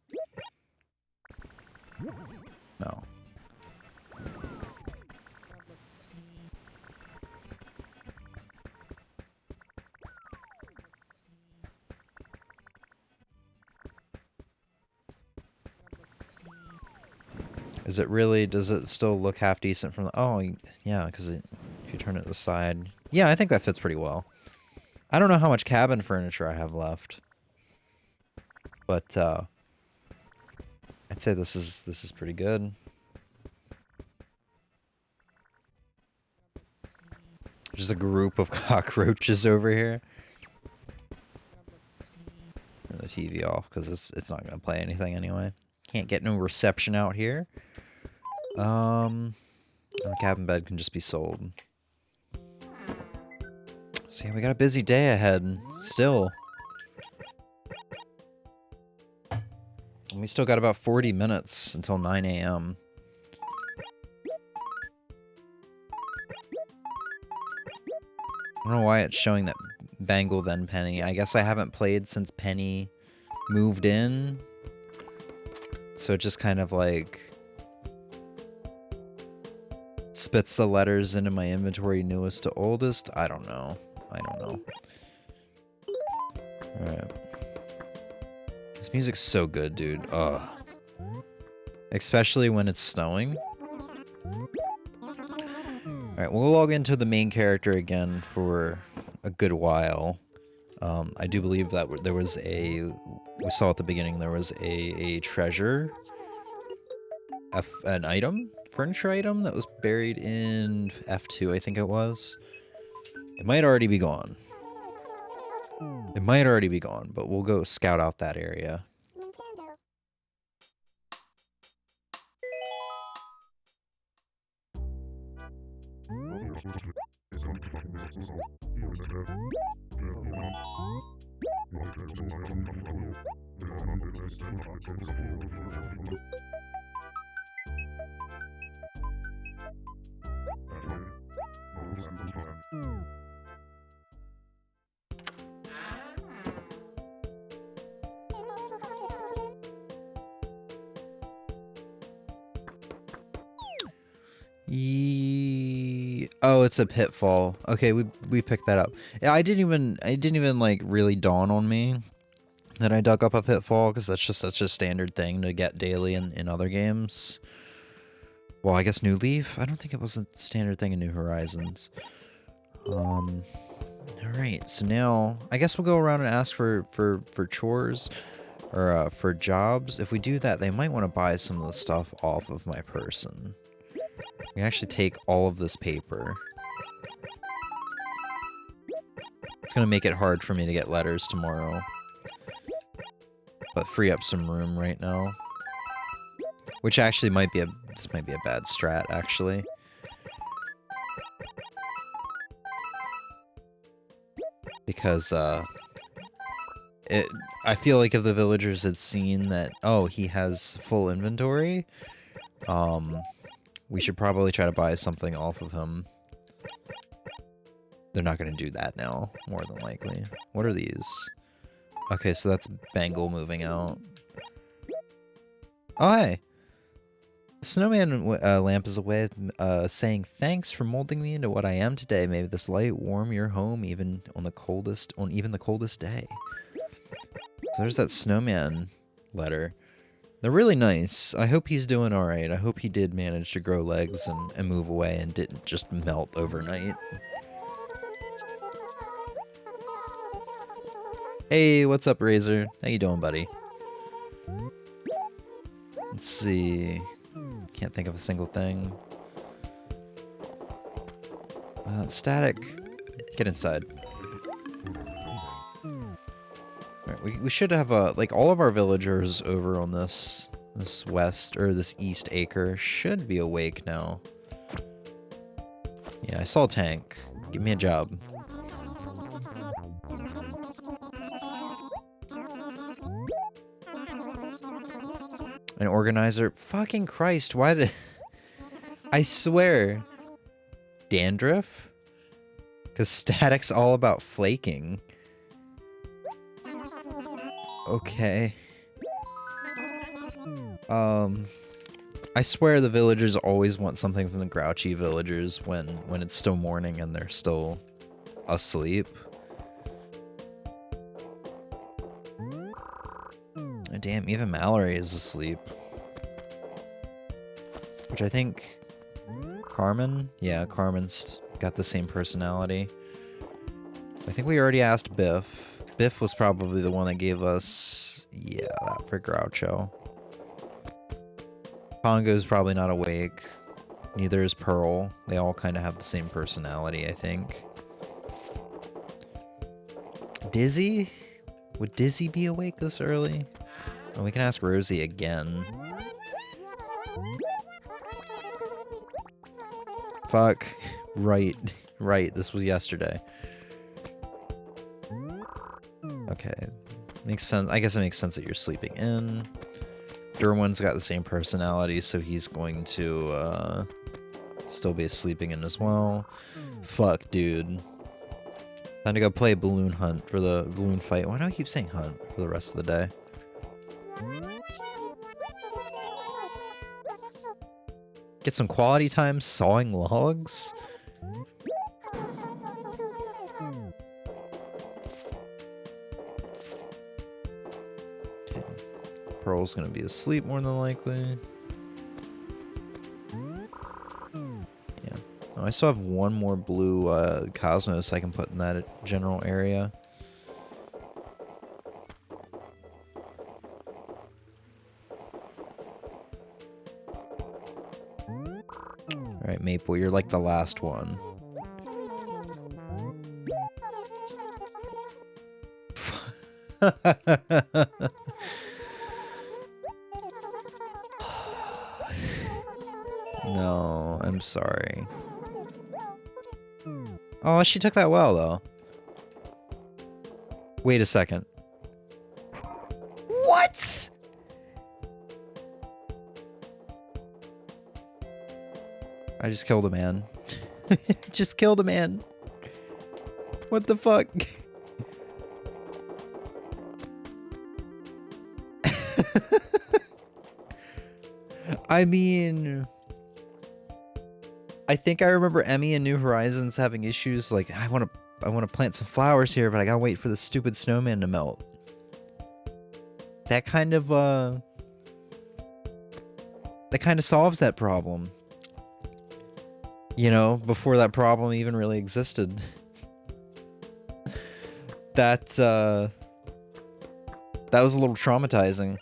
No. Is it really, does it still look half decent from the, oh, yeah, because if you turn it to the side. Yeah, I think that fits pretty well. I don't know how much cabin furniture I have left. But, I'd say this is pretty good. Just a group of cockroaches over here. Turn the TV off, because it's not going to play anything anyway. Can't get no reception out here. The cabin bed can just be sold. So yeah, we got a busy day ahead, still. And we still got about 40 minutes until 9 a.m. I don't know why it's showing that Bangle then Penny. I guess I haven't played since Penny moved in. So it just kind of like spits the letters into my inventory newest to oldest. I don't know. Alright. This music's so good, dude. Ugh. Especially when it's snowing. Alright, we'll log into the main character again for a good while. I do believe that there was we saw at the beginning, there was a treasure, an item, furniture item that was buried in F2, I think it was. It might already be gone. It might already be gone, but we'll go scout out that area. Oh, it's a pitfall. Okay, we picked that up. Yeah, I didn't even like really dawn on me that I dug up a pitfall, because that's just such a standard thing to get daily in other games. Well, I guess New Leaf? I don't think it was a standard thing in New Horizons. Alright, so now I guess we'll go around and ask for chores or for jobs. If we do that, they might want to buy some of the stuff off of my person. We can actually take all of this paper. It's going to make it hard for me to get letters tomorrow. But free up some room right now. Which actually might be this might be a bad strat, actually. Because, I feel like if the villagers had seen that, oh, he has full inventory, we should probably try to buy something off of him. They're not going to do that now, more than likely. What are these? Okay, so that's Bangle moving out. Oh, hey! The snowman lamp is away, saying, "Thanks for molding me into what I am today. May this light warm your home even on the coldest day." So there's that snowman letter. They're really nice. I hope he's doing alright. I hope he did manage to grow legs and move away and didn't just melt overnight. Hey, what's up, Razor? How you doing, buddy? Let's see. Can't think of a single thing. Static. Get inside. Alright, we should have like all of our villagers over on this west or this east acre should be awake now. Yeah, I saw a tank. Give me a job. An organizer. Fucking Christ, why did... I swear. Dandruff? Because static's all about flaking. Okay. I swear the villagers always want something from the grouchy villagers when it's still morning and they're still asleep. Oh, damn, even Mallory is asleep. Which I think... Carmen? Yeah, Carmen's got the same personality. I think we already asked Biff. Biff was probably the one that gave us... Yeah, that for Groucho. Pongo's probably not awake. Neither is Pearl. They all kind of have the same personality, I think. Dizzy? Would Dizzy be awake this early? Oh, we can ask Rosie again. Fuck. Right. Right, this was yesterday. Okay. Makes sense. I guess it makes sense that you're sleeping in. Derwin's got the same personality, so he's going to still be sleeping in as well. Fuck, dude. Time to go play balloon hunt for the balloon fight. Why do I keep saying hunt for the rest of the day? Get some quality time sawing logs? Okay. Pearl's gonna be asleep more than likely. Yeah. Oh, I still have one more blue Cosmos I can put in that general area. Alright, Maple, you're like the last one. No, I'm sorry. Oh, she took that well, though. Wait a second. What? I just killed a man. Just killed a man. What the fuck? I mean... I think I remember Emmy and New Horizons having issues like, I want to plant some flowers here, but I gotta wait for the stupid snowman to melt. That kind of solves that problem. You know, before that problem even really existed. That was a little traumatizing.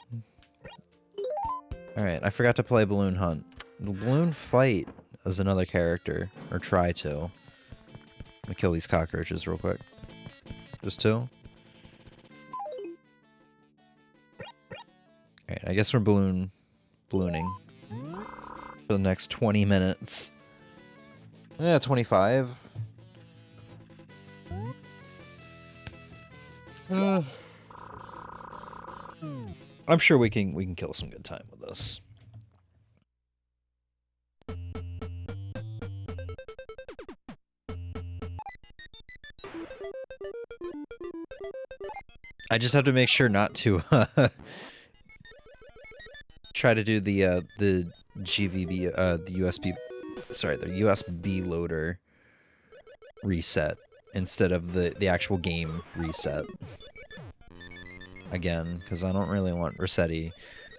Alright, I forgot to play Balloon Hunt. The Balloon Fight is another character. Or try to. I'm gonna kill these cockroaches real quick. Just two. Alright, I guess we're ballooning for the next 20 minutes. Yeah, 25. I'm sure we can kill some good time with this. I just have to make sure not to try to do the GVB the USB, sorry, the USB loader reset instead of the actual game reset. Again, because I don't really want Rossetti.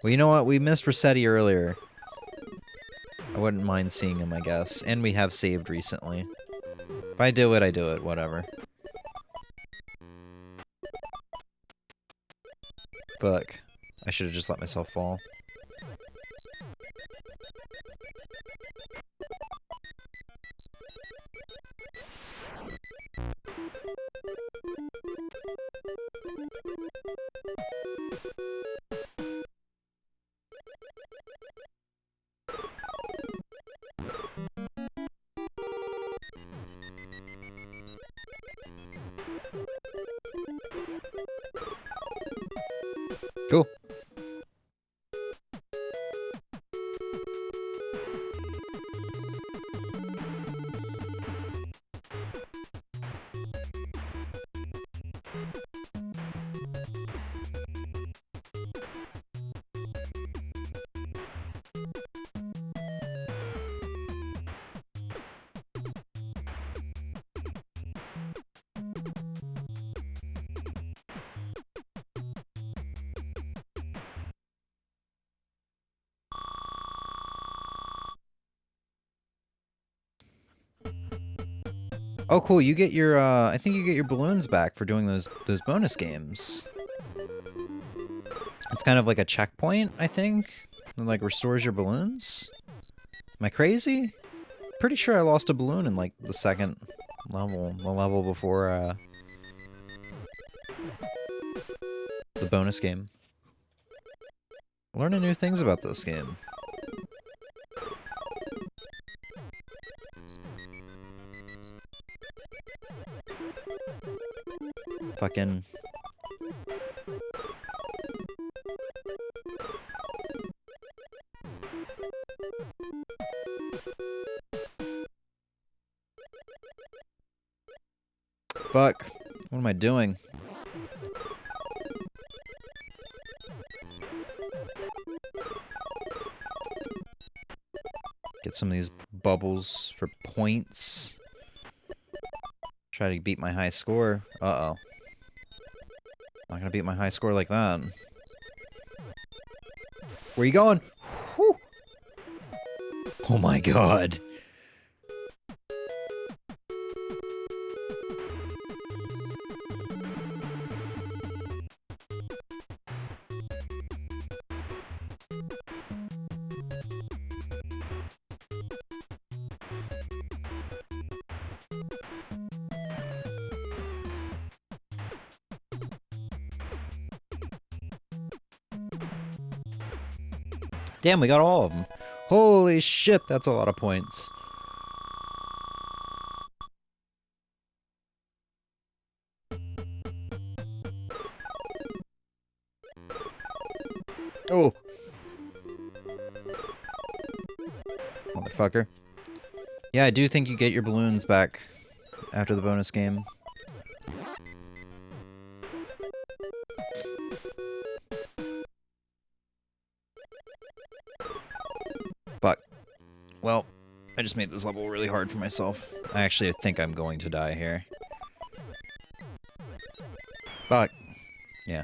Well, you know what? We missed Rossetti earlier. I wouldn't mind seeing him, I guess. And we have saved recently. If I do it, I do it. Whatever. Fuck. I should have just let myself fall. Cool. Oh, cool. You get your, I think you get your balloons back for doing those bonus games. It's kind of like a checkpoint, I think. It, like, restores your balloons. Am I crazy? Pretty sure I lost a balloon in, like, the second level. The level before, the bonus game. Learning new things about this game. Fucking... Fuck. What am I doing? Get some of these bubbles for points. Try to beat my high score. Uh-oh. Not gonna beat my high score like that. Where you going? Whew. Oh my god. Damn, we got all of them. Holy shit, that's a lot of points. Oh. Motherfucker. Yeah, I do think you get your balloons back after the bonus game. Fuck. Well, I just made this level really hard for myself. I actually think I'm going to die here. Fuck. Yeah.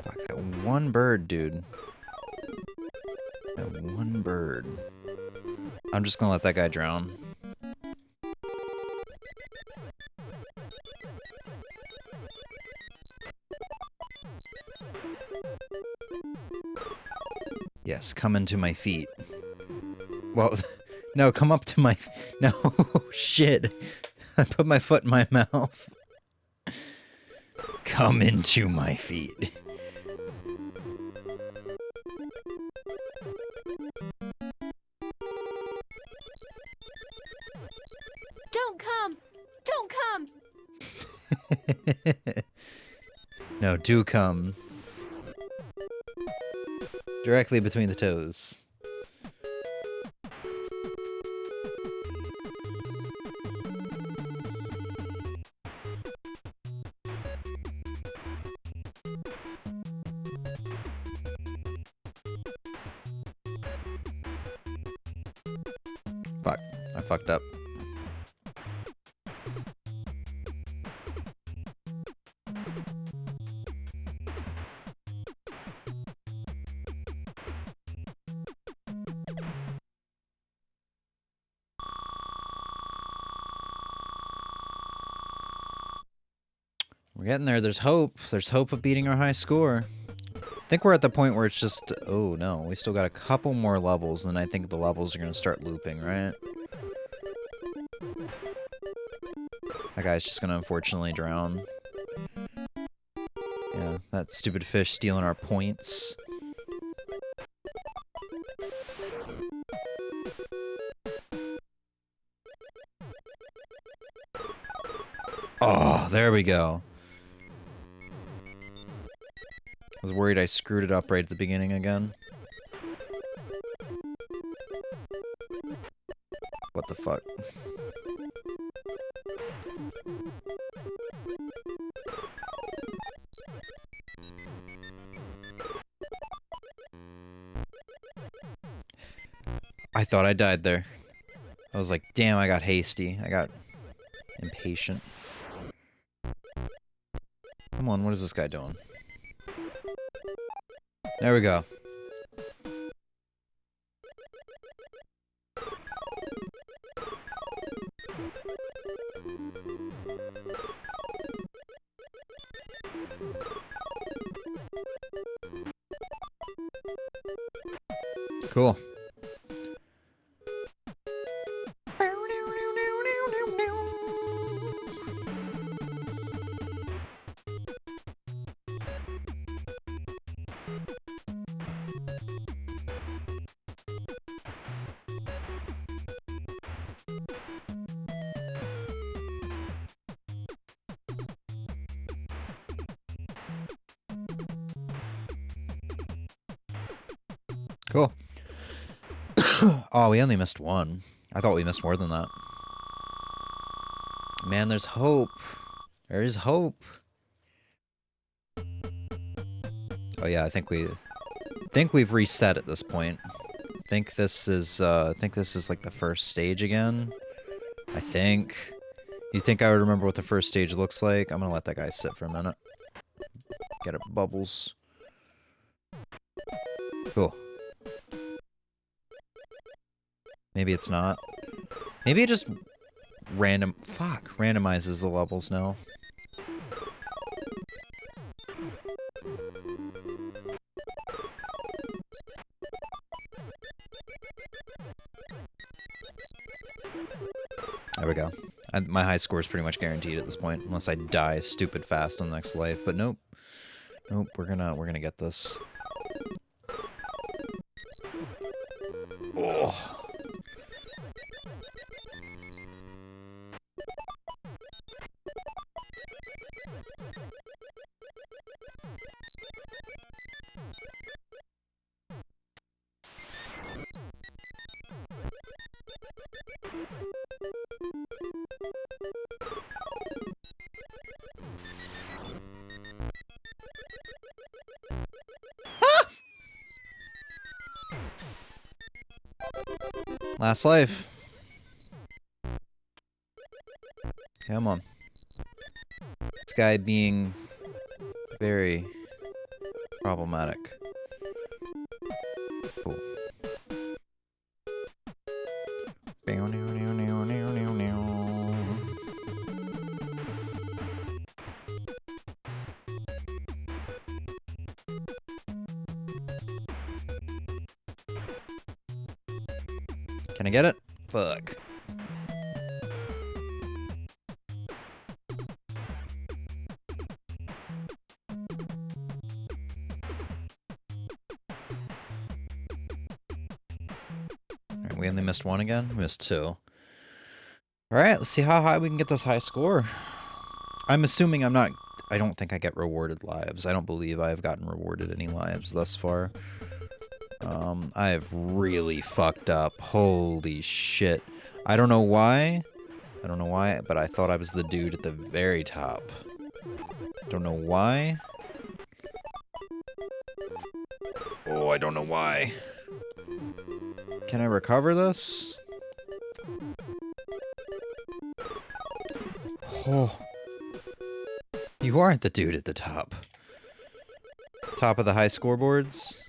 Fuck, that one bird, dude. That one bird. I'm just gonna let that guy drown. Yes, come into my feet. Well, no, come up to my... No, shit. I put my foot in my mouth. Come into my feet. Don't come! Don't come! No, do come. Directly between the toes. Fuck, I fucked up. We're getting there. There's hope. There's hope of beating our high score. I think we're at the point where it's just... Oh, no. We still got a couple more levels, and I think the levels are going to start looping, right? That guy's just going to unfortunately drown. Yeah, that stupid fish stealing our points. Oh, there we go. I was worried I screwed it up right at the beginning again. What the fuck? I thought I died there. I was like, damn, I got hasty. I got impatient. Come on, what is this guy doing? There we go. Cool. Cool. Oh, we only missed one. I thought we missed more than that. Man, there's hope. There is hope. Oh yeah, I think we've reset at this point. I think this is like the first stage again. I think. You think I would remember what the first stage looks like? I'm gonna let that guy sit for a minute. Get it bubbles. Cool. Maybe it's not. Maybe it just randomizes the levels now. There we go. My high score is pretty much guaranteed at this point, unless I die stupid fast on the next life. But nope, nope. We're gonna get this. Oh. Last life. Come on. This guy being very problematic. Cool. Can I get it? Fuck. Alright, we only missed one again? We missed two. Alright, let's see how high we can get this high score. I'm assuming I don't think I get rewarded lives. I don't believe I have gotten rewarded any lives thus far. I have really fucked up. Holy shit. I don't know why. But I thought I was the dude at the very top. Don't know why. Oh, I don't know why. Can I recover this? Oh. You aren't the dude at the top. Top of the high scoreboards?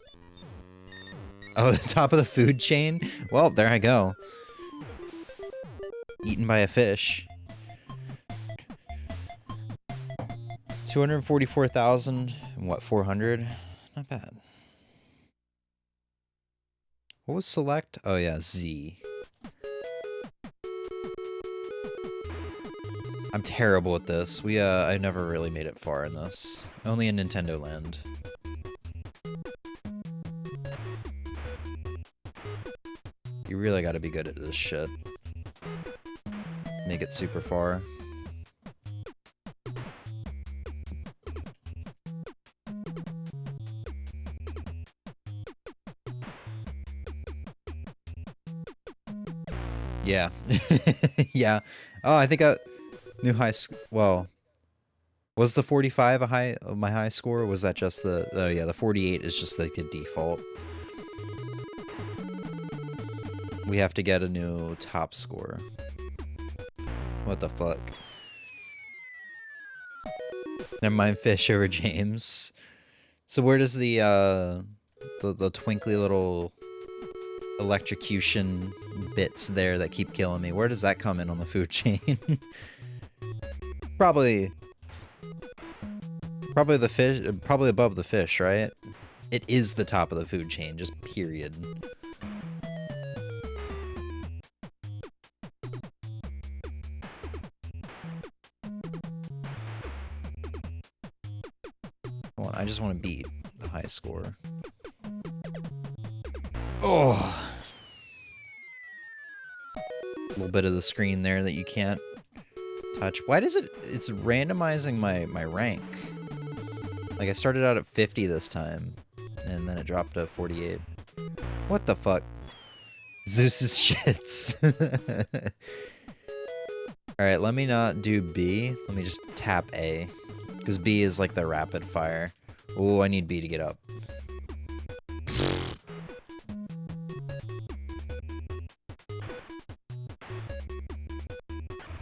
Oh, the top of the food chain? Well, there I go. Eaten by a fish. 244,000 and what, 400? Not bad. What was select? Oh yeah, Z. I'm terrible at this. I never really made it far in this. Only in Nintendo Land. You really gotta be good at this shit. Make it super far. Yeah. Yeah. Oh, I think new well, was the 45 my high score, or was that just the... Oh yeah, the 48 is just like the default. We have to get a new top score. What the fuck? Never mind, fish over James. So where does the twinkly little electrocution bits there that keep killing me, where does that come in on the food chain? Probably the fish, probably above the fish, right? It is the top of the food chain, just period. Come on, I just want to beat the high score. Oh! A little bit of the screen there that you can't touch. Why does it's randomizing my rank? Like, I started out at 50 this time, and then it dropped to 48. What the fuck? Zeus's shits. Alright, let me not do B. Let me just tap A. Because B is like the rapid fire. Oh, I need B to get up.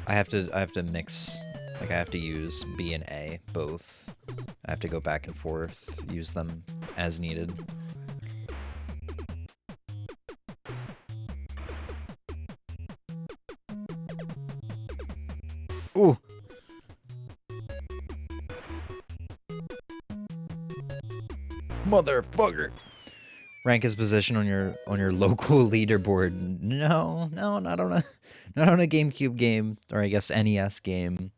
I have to mix, like I have to use B and A, both. I have to go back and forth, use them as needed. Ooh! Motherfucker! Rank his position on your local leaderboard. No, not on a GameCube game, or I guess NES game.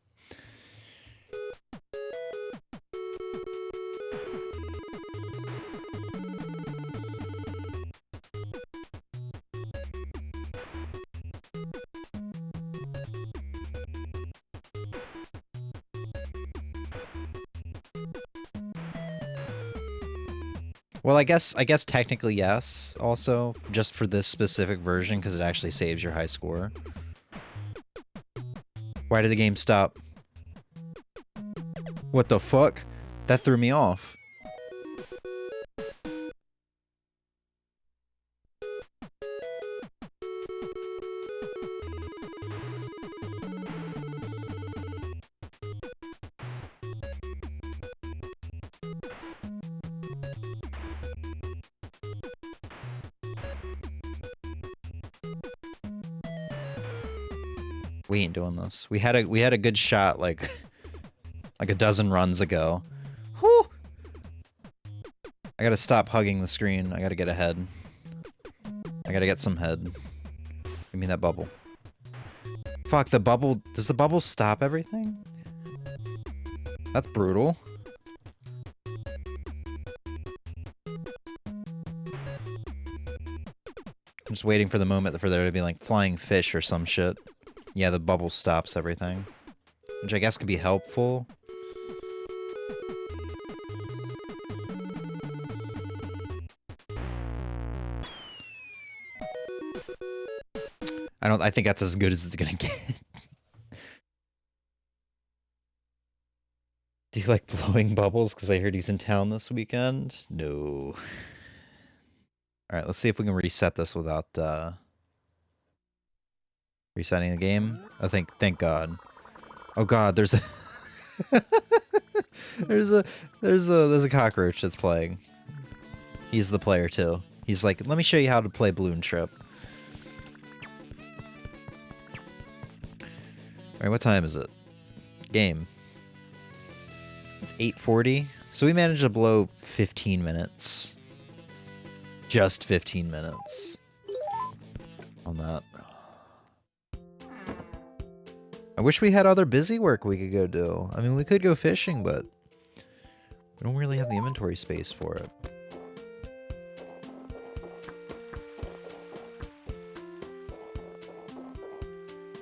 Well, I guess technically yes, also, just for this specific version, because it actually saves your high score. Why did the game stop? What the fuck? That threw me off. We ain't doing this. We had a good shot like a dozen runs ago. Whew! I gotta stop hugging the screen. I gotta get ahead. I gotta get some head. Give me that bubble. Fuck, the bubble... Does the bubble stop everything? That's brutal. I'm just waiting for the moment for there to be like flying fish or some shit. Yeah, the bubble stops everything. Which I guess could be helpful. I think that's as good as it's gonna get. Do you like blowing bubbles? Because I heard he's in town this weekend. No. Alright, let's see if we can reset this without resetting the game. Oh, thank God. Oh God, there's a there's a cockroach that's playing. He's the player too. He's like, let me show you how to play Balloon Trip. Alright, what time is it? Game. It's 8:40. So we managed to blow 15 minutes. Just 15 minutes. On that. I wish we had other busy work we could go do. I mean, we could go fishing, but we don't really have the inventory space for it.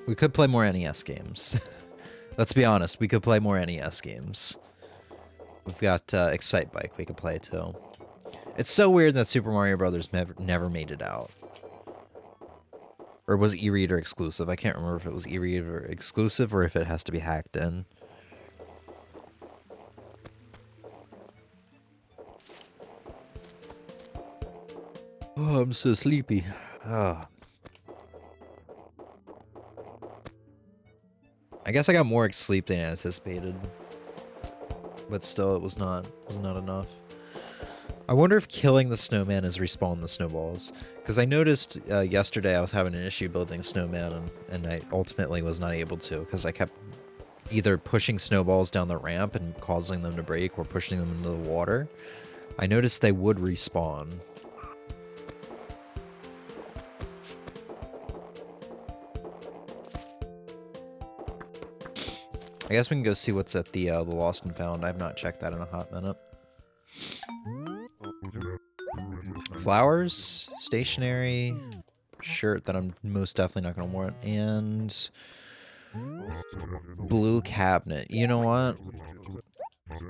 We could play more NES games. Let's be honest, we could play more NES games. We've got Excite Bike we could play too. It's so weird that Super Mario Brothers never made it out. Or was e-reader exclusive? I can't remember if it was e-reader exclusive or if it has to be hacked in. Oh, I'm so sleepy. Oh. I guess I got more sleep than anticipated. But still, it was not enough. I wonder if killing the snowman is respawn the snowballs. Because I noticed yesterday I was having an issue building a snowman, and I ultimately was not able to, because I kept either pushing snowballs down the ramp and causing them to break, or pushing them into the water. I noticed they would respawn. I guess we can go see what's at the Lost and Found. I have not checked that in a hot minute. Flowers, stationery, shirt that I'm most definitely not going to want, and blue cabinet. You know what?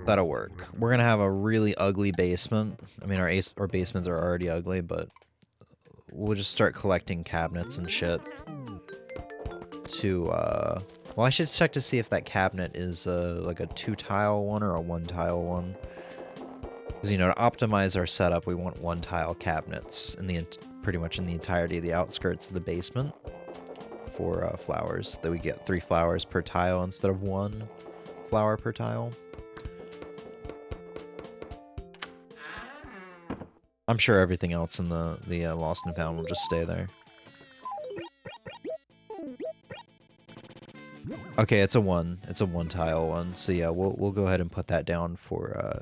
That'll work. We're going to have a really ugly basement. I mean, our basements are already ugly, but we'll just start collecting cabinets and shit to, well, I should check to see if that cabinet is like a 2-tile one or a 1-tile one. Because, you know, to optimize our setup, we want 1-tile cabinets in the pretty much in the entirety of the outskirts of the basement for flowers. That we get 3 flowers per tile instead of 1 flower per tile. I'm sure everything else in the Lost and Found will just stay there. Okay, it's a 1-tile one. So yeah, we'll go ahead and put that down for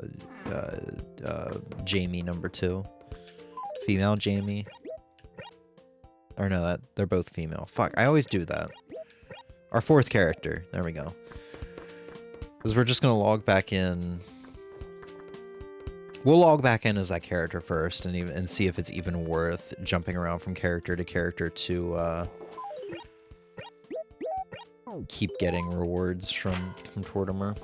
Jamie number 2. Female Jamie. Or no, they're both female. Fuck, I always do that. Our 4th character. There we go. Because we're just gonna log back in. We'll log back in as that character first and see if it's even worth jumping around from character to character to keep getting rewards from Tortimer.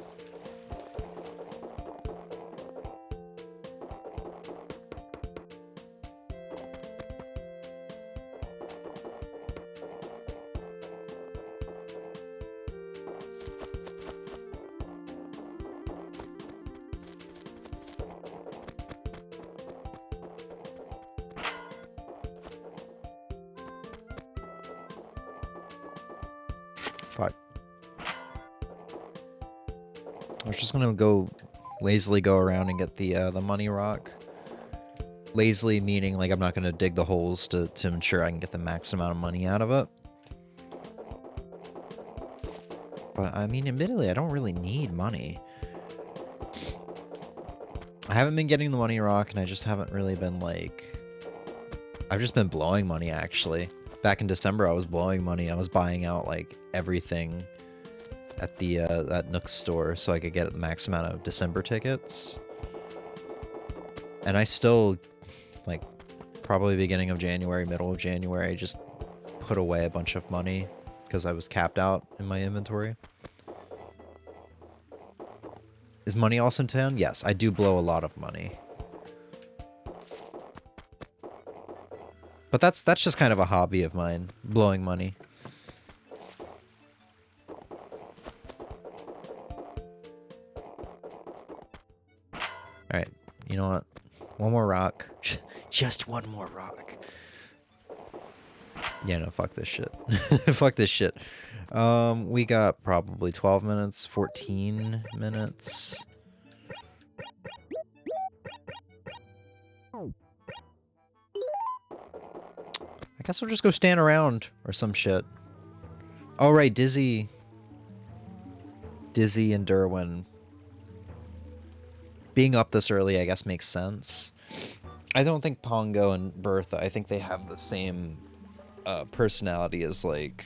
Fuck. I was just gonna lazily go around and get the money rock. Lazily meaning like I'm not gonna dig the holes to ensure I can get the max amount of money out of it. But I mean, admittedly, I don't really need money. I haven't been getting the money rock, and I just haven't really been like... I've just been blowing money, actually. Back in December, I was blowing money. I was buying out, like, everything at the that Nook store so I could get the max amount of December tickets. And I still, like, probably beginning of January, middle of January, just put away a bunch of money because I was capped out in my inventory. Is money also in town? Yes, I do blow a lot of money. But that's just kind of a hobby of mine, blowing money. Alright, you know what? One more rock. Just one more rock. Yeah, no, fuck this shit. Fuck this shit. We got probably 12 minutes, 14 minutes. I guess we'll just go stand around or some shit. Oh, right, Dizzy and Derwin being up this early, I guess, makes sense. I don't think Pongo and Bertha, I think they have the same personality as, like,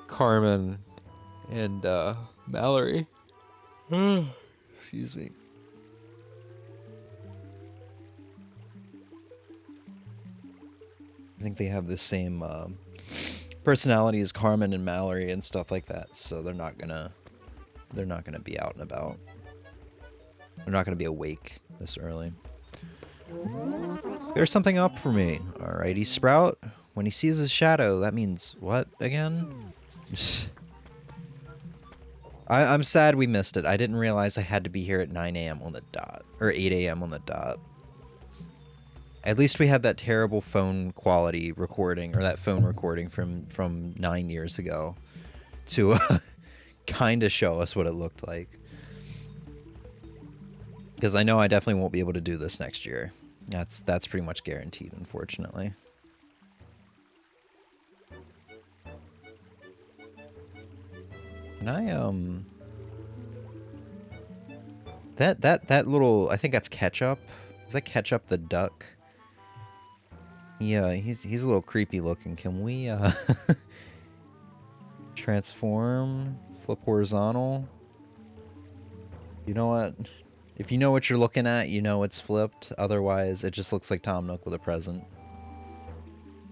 Carmen and Mallory. Excuse me. I think they have the same personality as Carmen and Mallory and stuff like that, so they're not gonna be out and about. They're not gonna be awake this early. There's something up for me. Alrighty, Sprout. When he sees his shadow, that means what again? I'm sad we missed it. I didn't realize I had to be here at 9 a.m. on the dot. Or 8 a.m. on the dot. At least we had that terrible phone quality recording, or that phone recording from 9 years ago to kind of show us what it looked like. Because I know I definitely won't be able to do this next year. That's pretty much guaranteed, unfortunately. Can I that little, I think that's Ketchup. Is that Ketchup the duck? Yeah, he's a little creepy looking. Can we transform, flip horizontal? You know what? If you know what you're looking at, you know it's flipped. Otherwise, it just looks like Tom Nook with a present.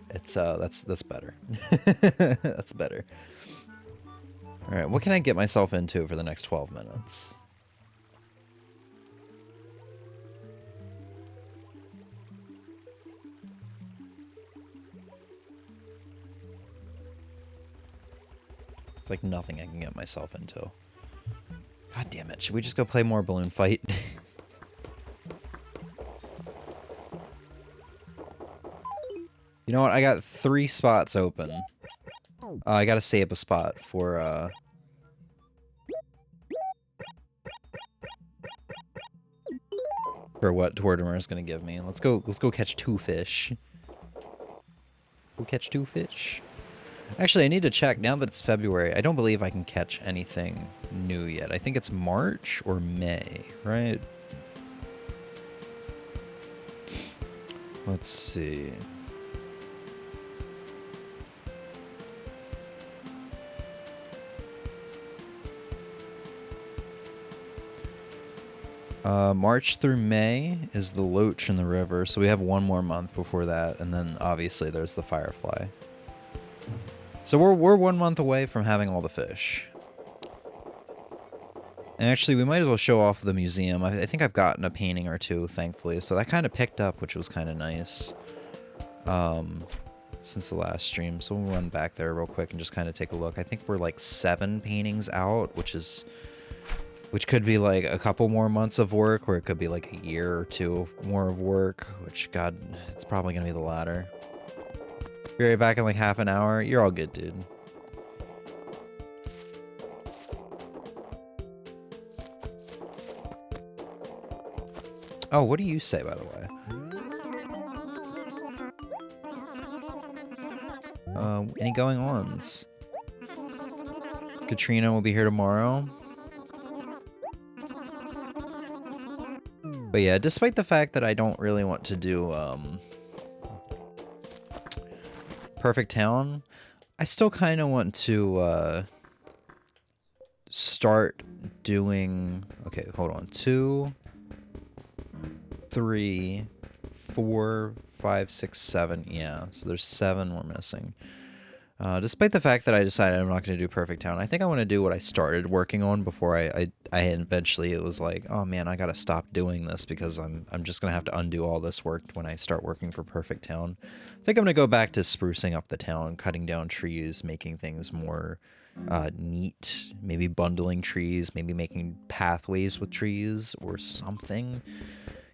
It's that's better. That's better. All right, what can I get myself into for the next 12 minutes? It's like nothing I can get myself into. God damn it. Should we just go play more Balloon Fight? You know what? I got 3 spots open. I gotta save a spot for what Tortimer is gonna give me. Let's go catch 2 fish. Go catch 2 fish. Actually, I need to check now that it's February. I don't believe I can catch anything new yet. I think it's March or May, right? Let's see. March through May is the loach in the river, so we have 1 more month before that, and then obviously there's the firefly. So we're 1 month away from having all the fish. And actually, we might as well show off the museum. I think I've gotten a painting or 2, thankfully, so that kind of picked up, which was kind of nice. Since the last stream, so we'll run back there real quick and just kind of take a look. I think we're like 7 paintings out, which could be like a couple more months of work, or it could be like a year or 2 more of work, which, God, it's probably going to be the latter. Be right back in like half an hour. You're all good, dude. Oh, what do you say, by the way? Any going-ons? Katrina will be here tomorrow. But yeah, despite the fact that I don't really want to do Perfect Town, I still kind of want to start doing... Okay, hold on. 2, 3, 4, 5, 6, 7. Yeah, so there's 7 we're missing. Despite the fact that I decided I'm not going to do Perfect Town, I think I want to do what I started working on before I eventually, it was like, oh man, I got to stop doing this because I'm just going to have to undo all this work when I start working for Perfect Town. I think I'm going to go back to sprucing up the town, cutting down trees, making things more neat, maybe bundling trees, maybe making pathways with trees or something.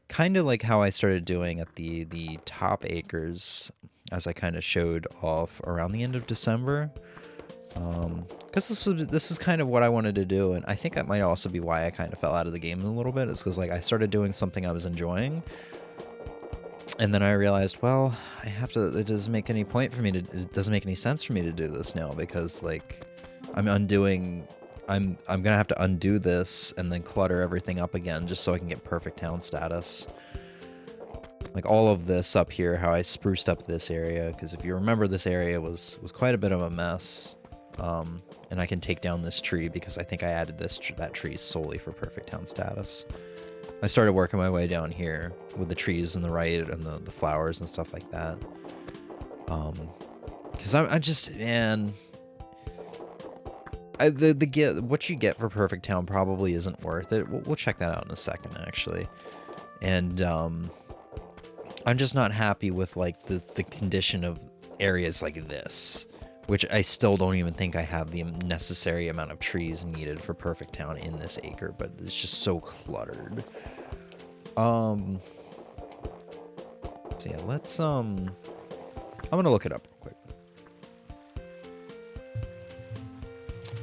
Kind of like how I started doing at the top acres, as I kind of showed off around the end of December. Because this is kind of what I wanted to do, and I think that might also be why I kind of fell out of the game a little bit. It's because like I started doing something I was enjoying, and then I realized, well, it doesn't make any point for me to, it doesn't make any sense for me to do this now, because like I'm gonna have to undo this and then clutter everything up again just so I can get Perfect Town status. Like all of this up here, how I spruced up this area, because if you remember, this area was quite a bit of a mess And I can take down this tree because I think I added that tree solely for perfect town status. I started working my way down here with the trees and the right and the flowers and stuff like that. Because I just, man, what you get for perfect town probably isn't worth it. We'll check that out in a second, actually. And I'm just not happy with like the condition of areas like this, which I still don't even think I have the necessary amount of trees needed for perfect town in this acre, but it's just so cluttered. So yeah, let's I'm gonna look it up real quick.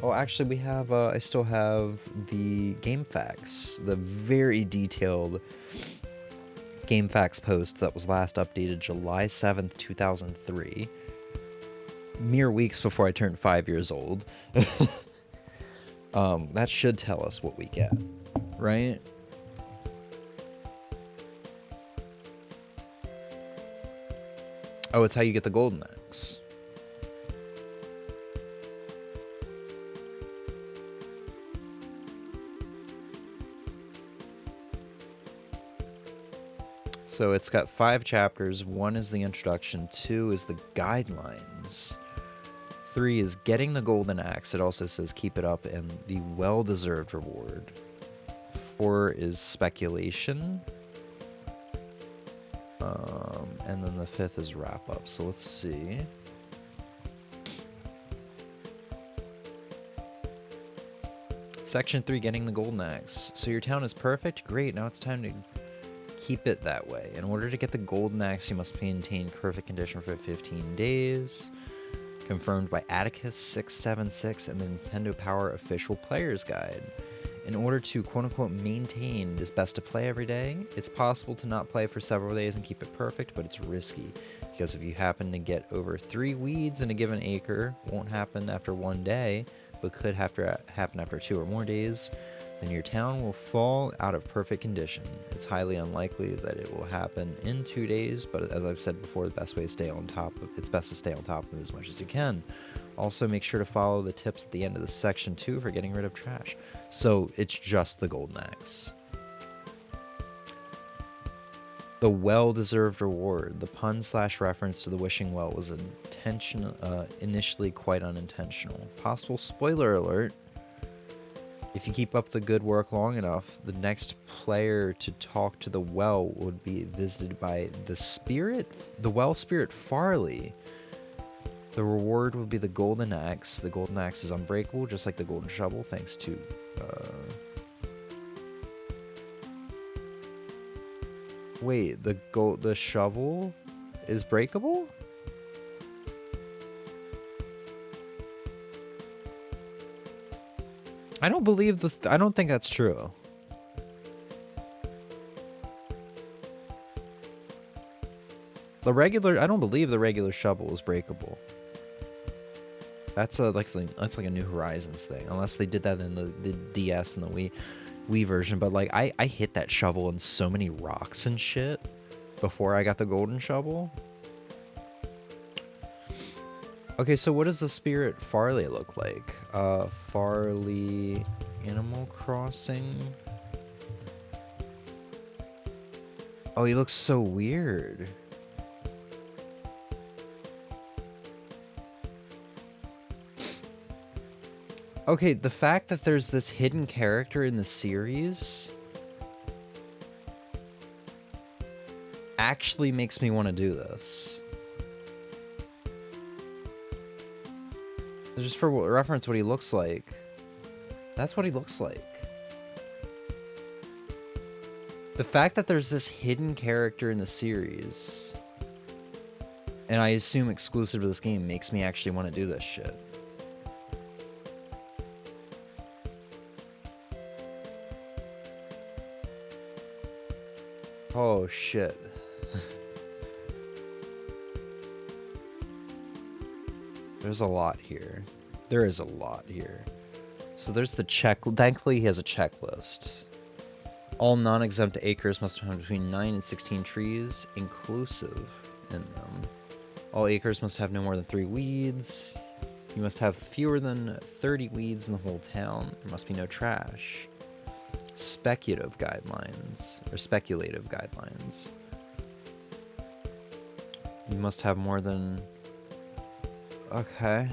Oh, actually we have I still have the game facts, the very detailed game facts post that was last updated July 7th, 2003. Mere weeks before I turned 5 years old. That should tell us what we get, right? Oh, it's how you get the golden axe. So it's got 5 chapters. 1 is the introduction, 2 is the guidelines, 3 is getting the golden axe. It also says keep it up and the well-deserved reward. 4 is speculation. And then the 5th is wrap up. So let's see. Section 3, getting the golden axe. So your town is perfect? Great, now it's time to keep it that way. In order to get the golden axe, you must maintain perfect condition for 15 days. Confirmed by Atticus676 and the Nintendo Power Official Player's Guide. In order to quote-unquote maintain, it is best to play every day. It's possible to not play for several days and keep it perfect, but it's risky. Because if you happen to get over 3 weeds in a given acre, won't happen after 1 day, but could happen after 2 or more days, then your town will fall out of perfect condition. It's highly unlikely that it will happen in 2 days, but as I've said before, the best way to stay on top of it's best to stay on top of it as much as you can. Also, make sure to follow the tips at the end of this section 2 for getting rid of trash. So it's just the golden axe. The well-deserved reward. The pun/reference to the wishing well was initially quite unintentional. Possible spoiler alert. If you keep up the good work long enough, the next player to talk to the well would be visited by the well spirit Farley. The reward will be the golden axe. The golden axe is unbreakable, just like the golden shovel, thanks to wait, the shovel is breakable? I don't think that's true. I don't believe the regular shovel is breakable. That's like a New Horizons thing, unless they did that in the DS and the Wii version. But like I hit that shovel in so many rocks and shit before I got the golden shovel. Okay, so what does the spirit Farley look like? Farley Animal Crossing. Oh, he looks so weird. Okay, the fact that there's this hidden character in the series actually makes me want to do this. Just for reference, what he looks like. That's what he looks like. The fact that there's this hidden character in the series, and I assume exclusive to this game, makes me actually want to do this shit. Oh shit. There's a lot here. There is a lot here. So there's the check. Thankfully, he has a checklist. All non-exempt acres must have between 9 and 16 trees, inclusive, in them. All acres must have no more than 3 weeds. You must have fewer than 30 weeds in the whole town. There must be no trash. Speculative guidelines. You must have more than... Okay.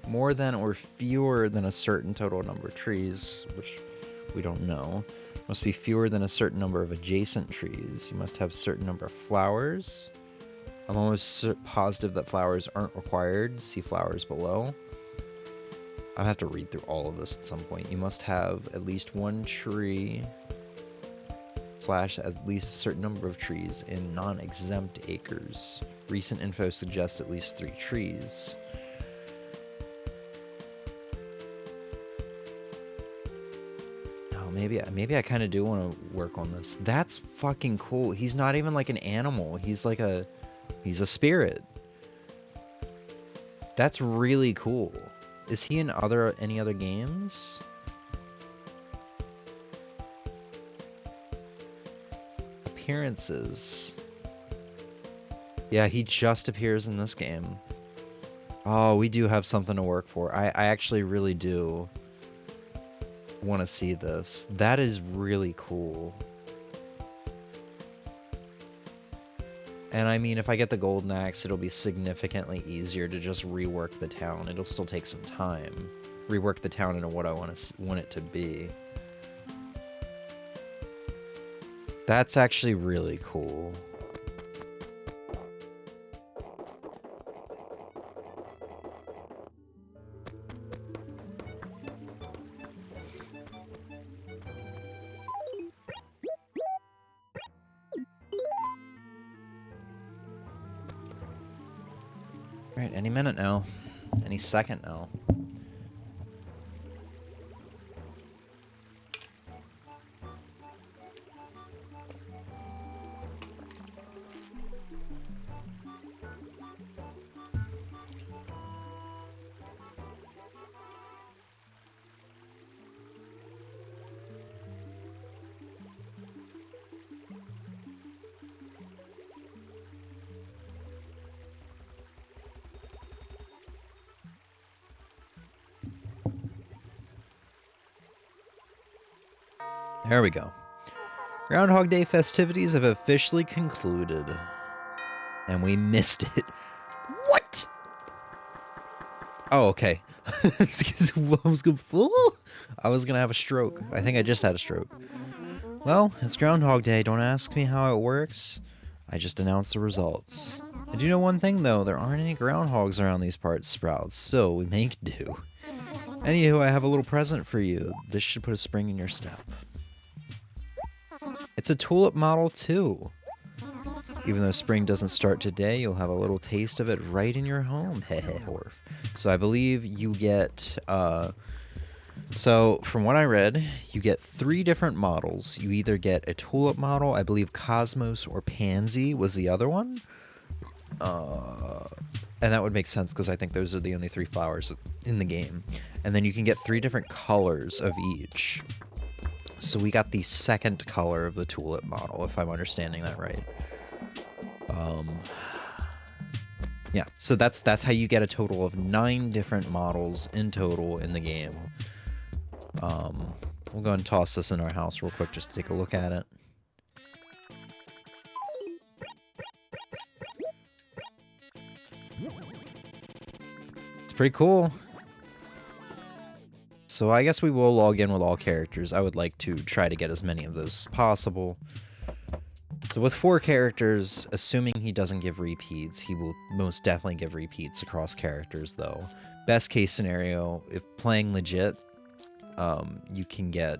More than or fewer than a certain total number of trees, which we don't know. Must be fewer than a certain number of adjacent trees. You must have a certain number of flowers. I'm almost positive that flowers aren't required. See flowers below. I'll have to read through all of this at some point. You must have at least one tree / at least a certain number of trees in non-exempt acres. Recent info suggests at least 3 trees. Oh, maybe I kind of do want to work on this. That's fucking cool. He's not even like an animal. He's a spirit. That's really cool. Is he in any other games? Appearances. Yeah, he just appears in this game. Oh, we do have something to work for. I actually really do want to see this. That is really cool. And I mean, if I get the golden axe, it'll be significantly easier to just rework the town. It'll still take some time. Rework the town into what I want it to be. That's actually really cool. Alright, any minute now. Any second now. There we go. Groundhog Day festivities have officially concluded. And we missed it. What? Oh, okay. I was gonna have a stroke. I think I just had a stroke. Well, it's Groundhog Day. Don't ask me how it works. I just announced the results. I do know one thing, though. There aren't any groundhogs around these parts, Sprouts, so we make do. Anywho, I have a little present for you. This should put a spring in your step. It's a tulip model, too. Even though spring doesn't start today, you'll have a little taste of it right in your home. Hehe, Horf. So I believe you get, so from what I read, you get 3 different models. You either get a tulip model, I believe Cosmos or Pansy was the other one. And that would make sense because I think those are the only 3 flowers in the game. And then you can get 3 different colors of each. So we got the second color of the tulip model, if I'm understanding that right. Yeah, so that's how you get a total of 9 different models in total in the game. We'll go ahead and toss this in our house real quick just to take a look at it. It's pretty cool. So I guess we will log in with all characters. I would like to try to get as many of those as possible. So with 4 characters, assuming he doesn't give repeats, he will most definitely give repeats across characters, though. Best case scenario, if playing legit, you can get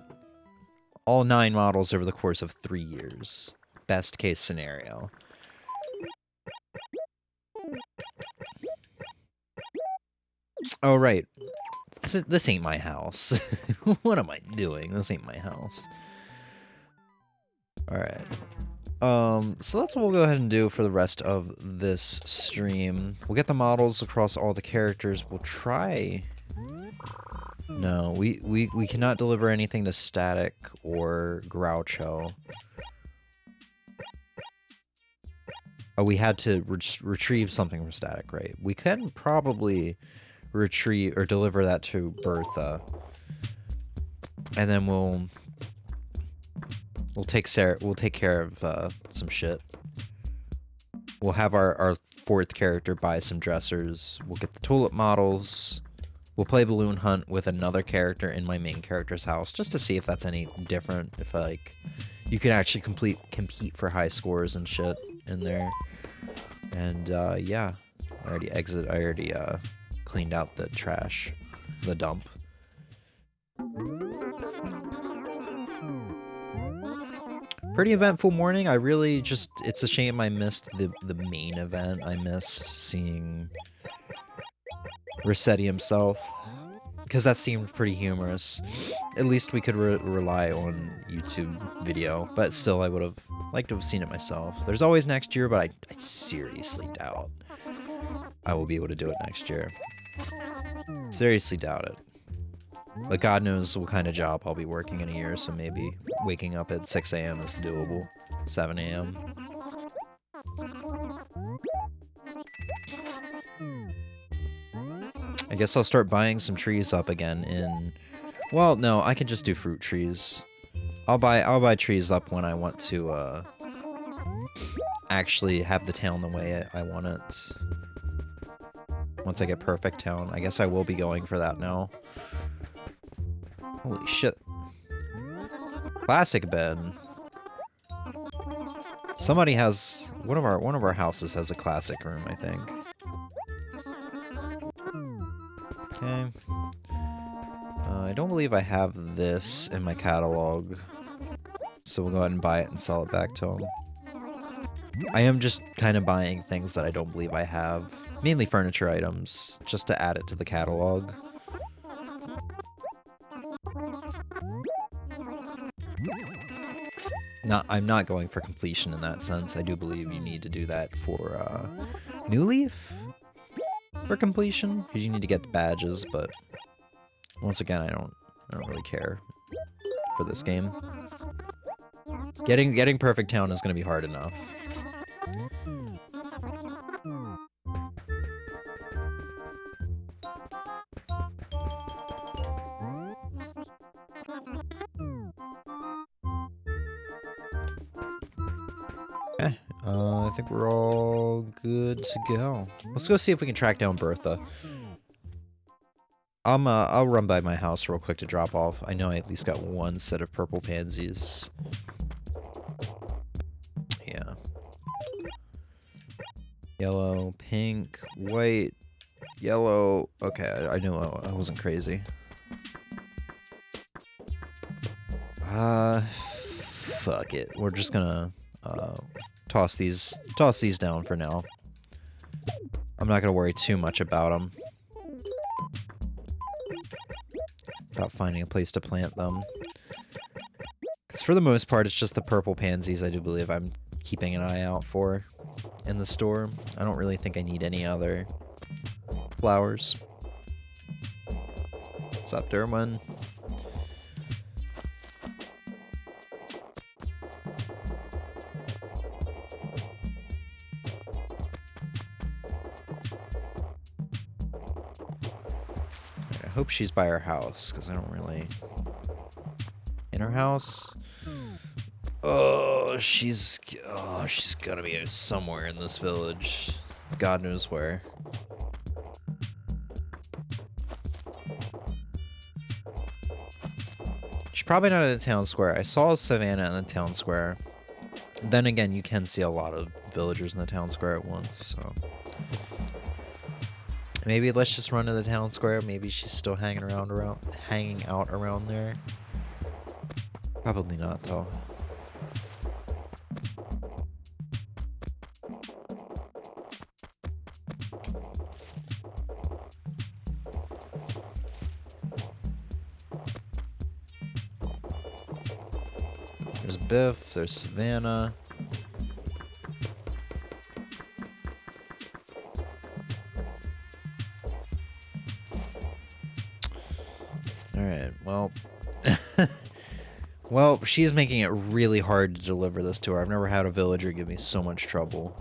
all 9 models over the course of 3 years. Best case scenario. Oh, right. This ain't my house. What am I doing? This ain't my house. Alright. So that's what we'll go ahead and do for the rest of this stream. We'll get the models across all the characters. We'll try... No, we cannot deliver anything to Static or Groucho. Oh, we had to retrieve something from Static, right? We can probably retrieve or deliver that to Bertha, and then we'll take care of some shit. We'll have our fourth character buy some dressers. We'll get the tulip models. We'll play balloon hunt with another character in my main character's house, just to see if that's any different. If like you can actually compete for high scores and shit in there. And yeah, I already cleaned out the trash, the dump. Pretty eventful morning. I really just, it's a shame I missed the main event. I missed seeing Rossetti himself, because that seemed pretty humorous. At least we could rely on YouTube video, but still I would have liked to have seen it myself. There's always next year, but I seriously doubt I will be able to do it next year. Seriously doubt it. But God knows what kind of job I'll be working in a year, so maybe waking up at 6 a.m. is doable. 7 a.m. I guess I'll start buying some trees up again in... Well, no, I can just do fruit trees. I'll buy trees up when I want to actually have the town the way I want it. Once I get perfect town. I guess I will be going for that now. Holy shit. Classic bed. Somebody has... One of our houses has a classic room, I think. Okay. I don't believe I have this in my catalog. So we'll go ahead and buy it and sell it back to him. I am just kind of buying things that I don't believe I have. Mainly furniture items, just to add it to the catalog. I'm not going for completion in that sense. I do believe you need to do that for New Leaf for completion, because you need to get the badges. But once again, I don't really care for this game. Getting perfect town is going to be hard enough. Okay, I think we're all good to go. Let's go see if we can track down Bertha. I'll run by my house real quick to drop off. I know I at least got one set of purple pansies. Yeah. Yellow, pink, white, yellow. Okay, I knew I wasn't crazy. Fuck it. We're just gonna toss these down for now. I'm not gonna worry too much about them. About finding a place to plant them. Because for the most part, it's just the purple pansies I do believe I'm keeping an eye out for in the store. I don't really think I need any other flowers. What's up, Derwin? I hope she's by her house, because I don't really... In her house? Oh, she's gotta be somewhere in this village. God knows where. She's probably not in the town square. I saw Savannah in the town square. Then again, you can see a lot of villagers in the town square at once, so... Maybe let's just run to the town square. Maybe she's still hanging out around there. Probably not, though. There's Biff, there's Savannah. Alright, well... Well, she's making it really hard to deliver this to her. I've never had a villager give me so much trouble.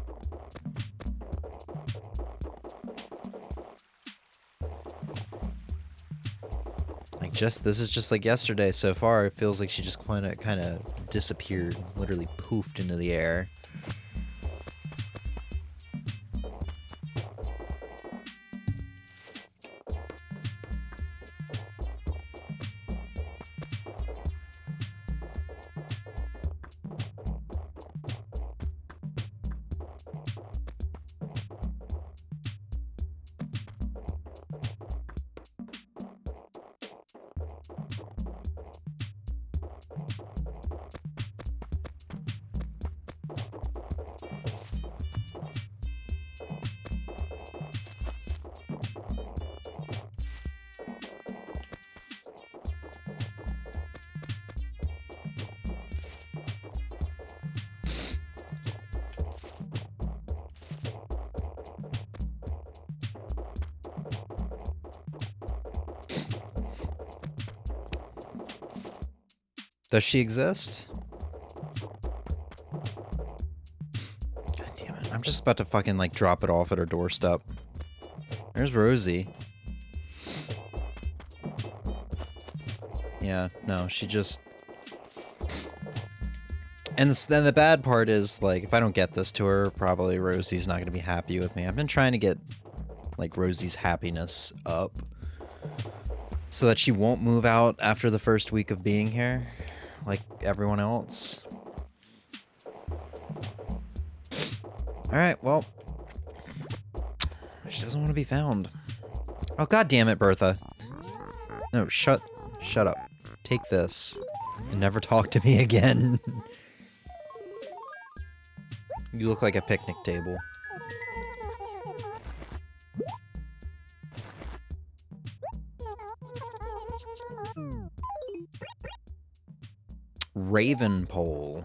this is just like yesterday so far. It feels like she just kind of disappeared, literally poofed into the air. Does she exist? God damn it. I'm just about to fucking, like, drop it off at her doorstep. There's Rosie. Yeah, no, she just... And then the bad part is, like, if I don't get this to her, probably Rosie's not going to be happy with me. I've been trying to get, like, Rosie's happiness up so that she won't move out after the first week of being here, like everyone else. Alright, well. She doesn't want to be found. Oh, god damn it, Bertha. No, shut up. Take this. And never talk to me again. You look like a picnic table. Raven pole.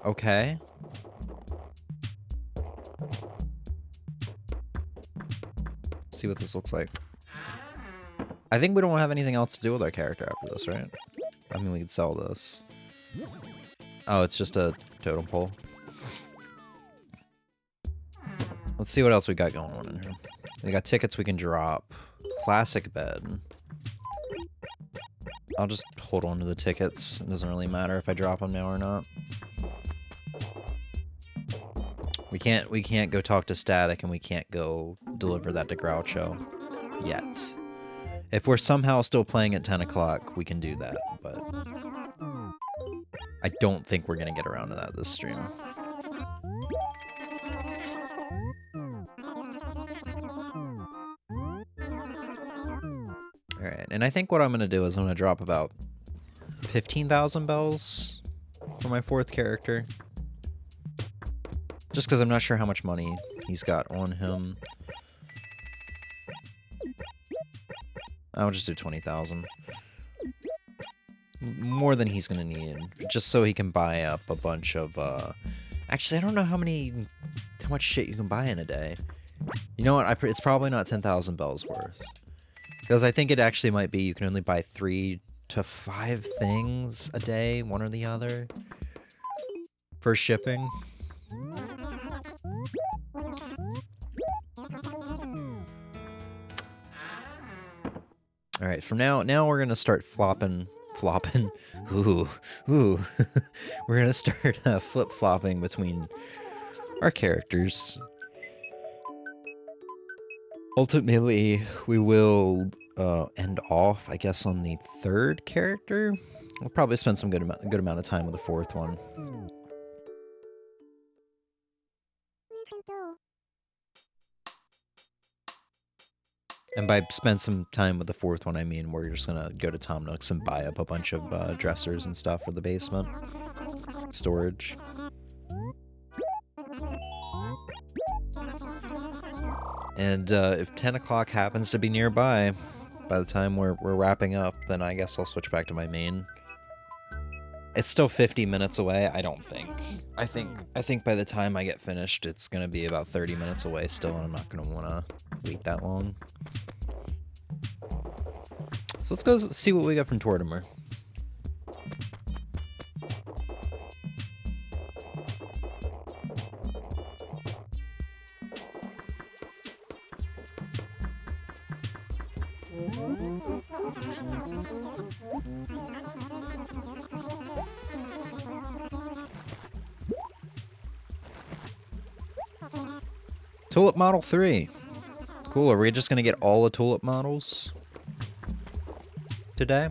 Okay. Let's see what this looks like. I think we don't have anything else to do with our character after this, right? I mean, we could sell this. Oh, it's just a totem pole. Let's see what else we got going on in here. We got tickets we can drop. Classic bed. I'll just hold on to the tickets. It doesn't really matter if I drop them now or not. We can't go talk to Static, and we can't go deliver that to Groucho yet. If we're somehow still playing at 10 o'clock, we can do that, but I don't think we're gonna get around to that this stream. Alright, and I think what I'm gonna do is I'm gonna drop about 15,000 bells for my fourth character. Just because I'm not sure how much money he's got on him. I'll just do 20,000. More than he's gonna need, just so he can buy up a bunch of, Actually, I don't know how much shit you can buy in a day. You know what, it's probably not 10,000 bells worth. Because I think it actually might be you can only buy 3 to 5 things a day, one or the other, for shipping. Alright, from now we're gonna start flopping. Ooh. We're gonna start flip-flopping between our characters. Ultimately, we will end off, I guess, on the third character. We'll probably spend some good amount of time with the fourth one. And by spend some time with the fourth one, I mean we're just gonna go to Tom Nook's and buy up a bunch of dressers and stuff for the basement storage. And if 10 o'clock happens to be nearby, by the time we're wrapping up, then I guess I'll switch back to my main. It's still 50 minutes away, I don't think. I think by the time I get finished, it's gonna be about 30 minutes away still, and I'm not gonna wanna wait that long. So let's go see what we got from Tortimer. Tulip Model 3. Cool, are we just gonna get all the Tulip models today?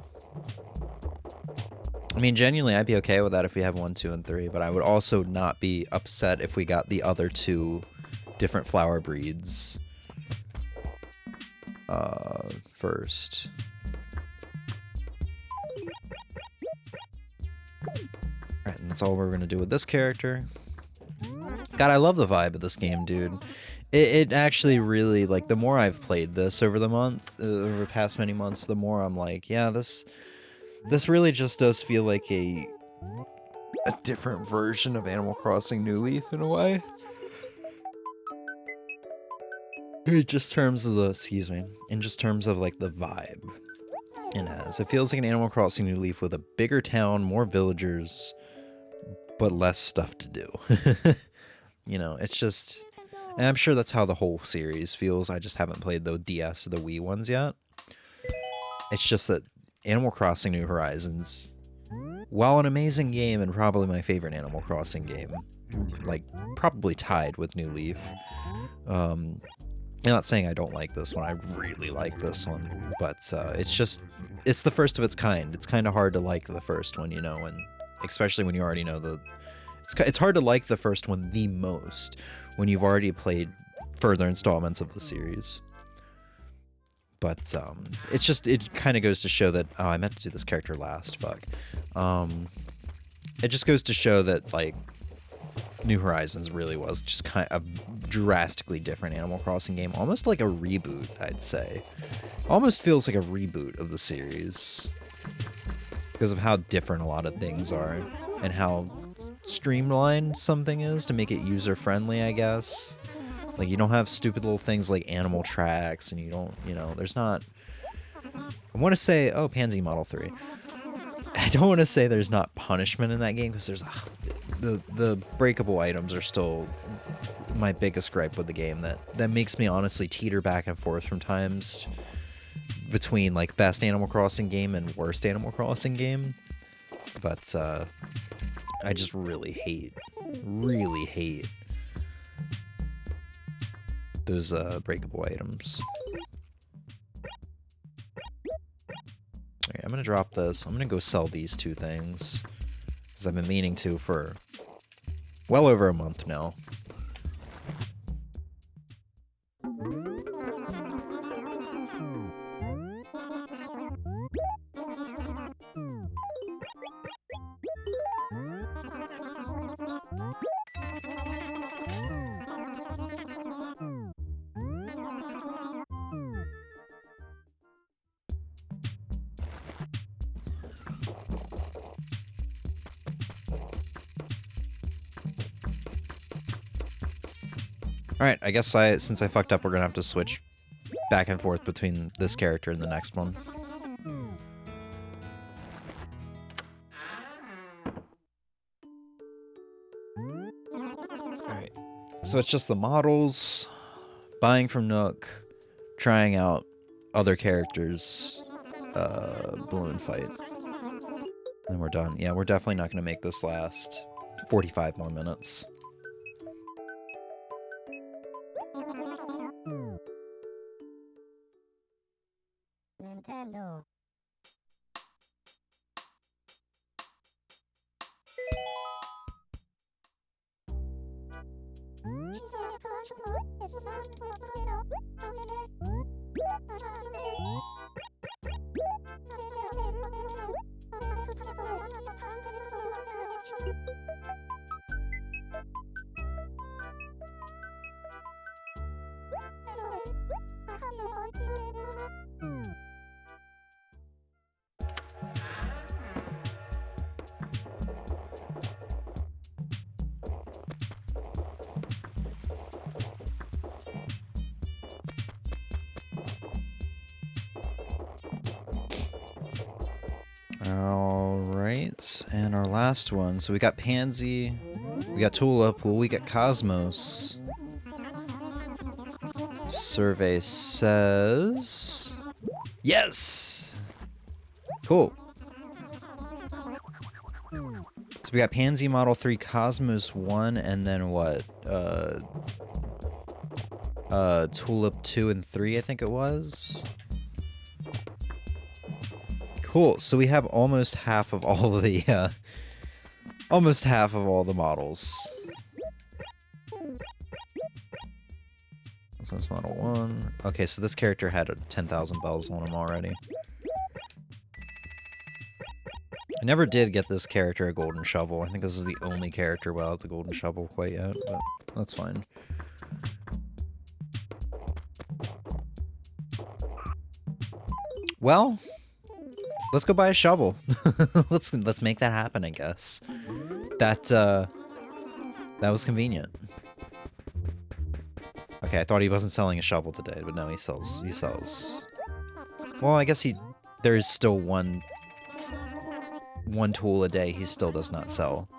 I mean, genuinely, I'd be okay with that if we have 1, 2, and 3, but I would also not be upset if we got the other 2 different flower breeds first. Alright, and that's all we're gonna do with this character. God, I love the vibe of this game, dude. It actually really, like, the more I've played this over the over the past many months, the more I'm like, yeah, this really just does feel like a different version of Animal Crossing New Leaf in a way. In just terms of the, excuse me, in just terms of like the vibe it has. It feels like an Animal Crossing New Leaf with a bigger town, more villagers, but less stuff to do. You know, it's just, and I'm sure that's how the whole series feels. I just haven't played the DS or the Wii ones yet. It's just that Animal Crossing New Horizons, while an amazing game and probably my favorite Animal Crossing game, like probably tied with New Leaf. I'm not saying I don't like this one. I really like this one, but it's the first of its kind. It's kind of hard to like the first one, you know, and especially when you already know it's hard to like the first one the most when you've already played further installments of the series. But it kind of goes to show that, oh, I meant to do this character last, fuck. It just goes to show that, like, New Horizons really was just kind of a drastically different Animal Crossing game, almost like a reboot, I'd say. Almost feels like a reboot of the series because of how different a lot of things are and how streamlined something is to make it user-friendly, I guess. Like, you don't have stupid little things like animal tracks, and you don't, you know, there's not... I want to say, oh, Pansy Model 3. I don't want to say there's not punishment in that game, because there's... The breakable items are still my biggest gripe with the game. That makes me honestly teeter back and forth from times between, like, best Animal Crossing game and worst Animal Crossing game. But, I just really hate those breakable items. Alright, I'm gonna drop this. I'm gonna go sell these 2 things, because I've been meaning to for well over a month now. Alright, I guess since I fucked up, we're gonna have to switch back and forth between this character and the next one. Alright, so it's just the models, buying from Nook, trying out other characters, balloon fight. And we're done. Yeah, we're definitely not gonna make this last 45 more minutes. Nintendo. Alright, and our last one. So we got Pansy, we got Tulip, well, we got Cosmos. Survey says Yes! Cool. So we got Pansy Model 3, Cosmos 1, and then what? Tulip 2 and 3, I think it was. Cool. So we have almost half of all the, almost half of all the models. This one's Model 1. Okay, so this character had 10,000 bells on him already. I never did get this character a golden shovel. I think this is the only character without the golden shovel quite yet, but that's fine. Well, let's go buy a shovel. let's make that happen, I guess. That was convenient. Okay, I thought he wasn't selling a shovel today, but no, he sells. Well, I guess there is still one tool a day he still does not sell.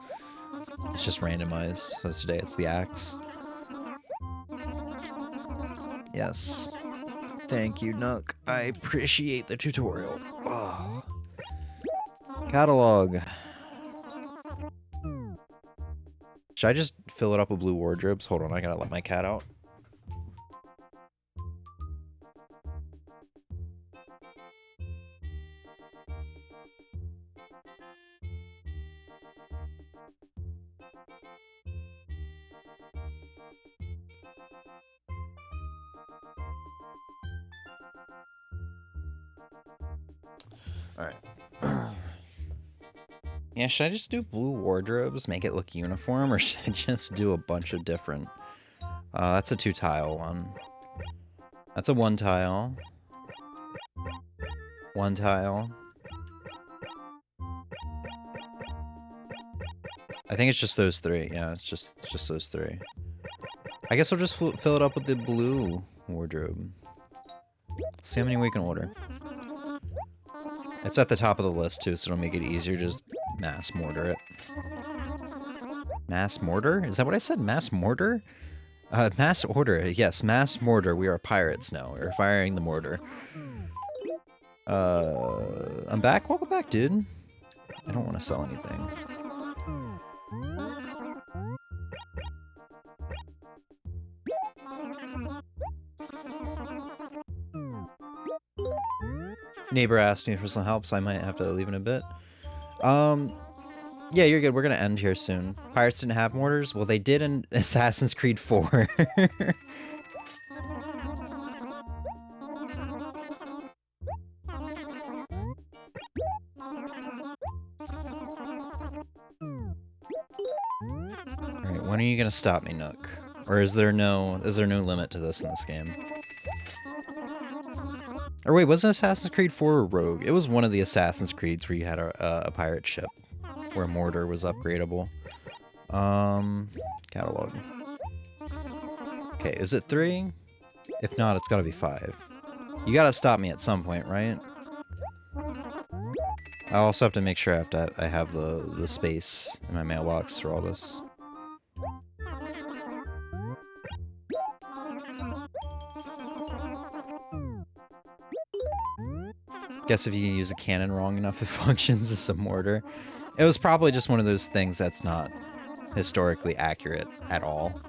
It's just randomized. So today it's the axe. Yes. Thank you, Nook. I appreciate the tutorial. Oh. Catalog. Should I just fill it up with blue wardrobes? Hold on, I gotta let my cat out. Alright. Yeah, should I just do blue wardrobes, make it look uniform, or should I just do a bunch of different... that's a 2-tile one. That's a 1-tile. 1-tile. I think it's just those 3. Yeah, it's just those 3. I guess I'll just fill it up with the blue wardrobe. Let's see how many we can order. It's at the top of the list, too, so it'll make it easier to just mass mortar it. Mass mortar? Is that what I said? Mass mortar? Mass order. Yes, mass mortar. We are pirates now. We're firing the mortar. I'm back? Welcome back, dude. I don't want to sell anything. Neighbor asked me for some help, so I might have to leave in a bit. Yeah, you're good. We're gonna end here soon. Pirates didn't have mortars? Well, they did in Assassin's Creed 4. Alright, when are you gonna stop me, Nook? Or is there no limit to this in this game? Or wait, wasn't Assassin's Creed 4 a rogue? It was one of the Assassin's Creeds where you had a pirate ship where mortar was upgradable. Catalog. Okay, is it 3? If not, it's gotta be 5. You gotta stop me at some point, right? I also have to make sure I have the space in my mailbox for all this. Guess if you can use a cannon wrong enough, it functions as a mortar. It was probably just one of those things that's not historically accurate at all.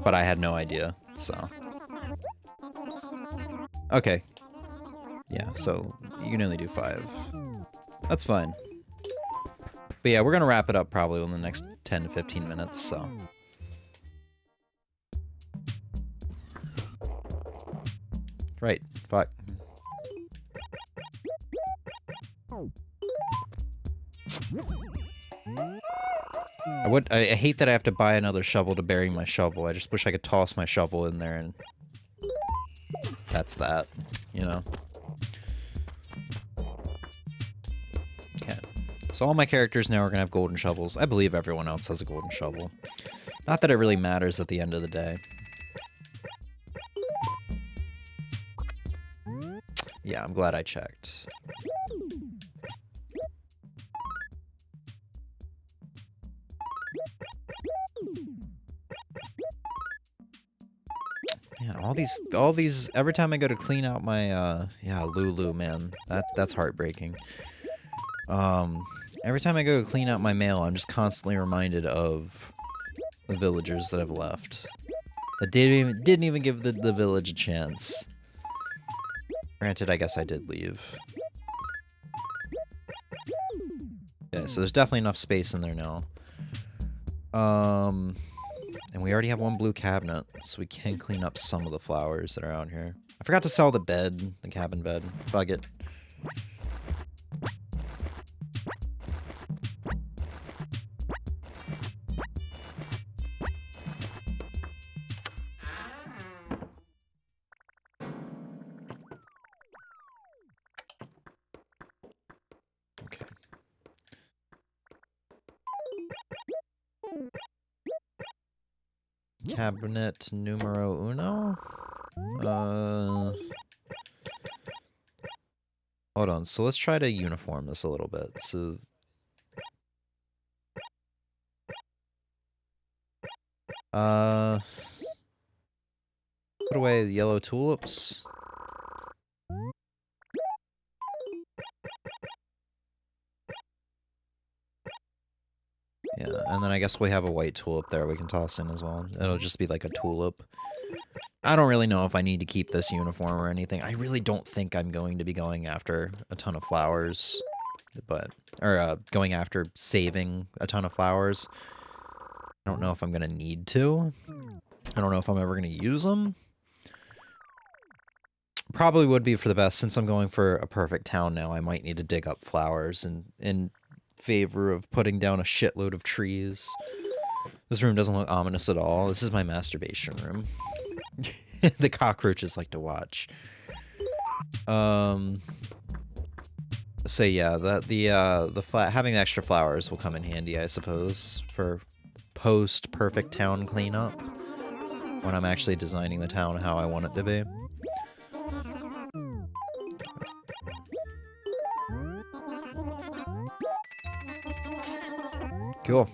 But I had no idea, so. Okay. Yeah, so you can only do 5. That's fine. But yeah, we're gonna wrap it up probably in the next 10 to 15 minutes, so. Right, fuck. I hate that I have to buy another shovel to bury my shovel. I just wish I could toss my shovel in there and that's that, you know? Okay. So all my characters now are gonna have golden shovels. I believe everyone else has a golden shovel. Not that it really matters at the end of the day. Yeah, I'm glad I checked. Man, all these, every time I go to clean out my, yeah, Lulu, man, that's heartbreaking. Every time I go to clean out my mail, I'm just constantly reminded of the villagers that have left. I didn't even give the village a chance. Granted, I guess I did leave. Yeah, so there's definitely enough space in there now. And we already have one blue cabinet, so we can clean up some of the flowers that are out here. I forgot to sell the bed, the cabin bed. Bug it. Okay. Cabinet numero uno? Hold on, so let's try to uniform this a little bit. So... put away the yellow tulips. Yeah, and then I guess we have a white tulip there we can toss in as well. It'll just be like a tulip. I don't really know if I need to keep this uniform or anything. I really don't think I'm going to be going after a ton of flowers, but... or, going after saving a ton of flowers. I don't know if I'm going to need to. I don't know if I'm ever going to use them. Probably would be for the best, since I'm going for a perfect town now. I might need to dig up flowers in favor of putting down a shitload of trees. This room doesn't look ominous at all. This is my masturbation room. The cockroaches like to watch. So yeah, having the extra flowers will come in handy, I suppose, for post perfect town cleanup when I'm actually designing the town how I want it to be. Cool.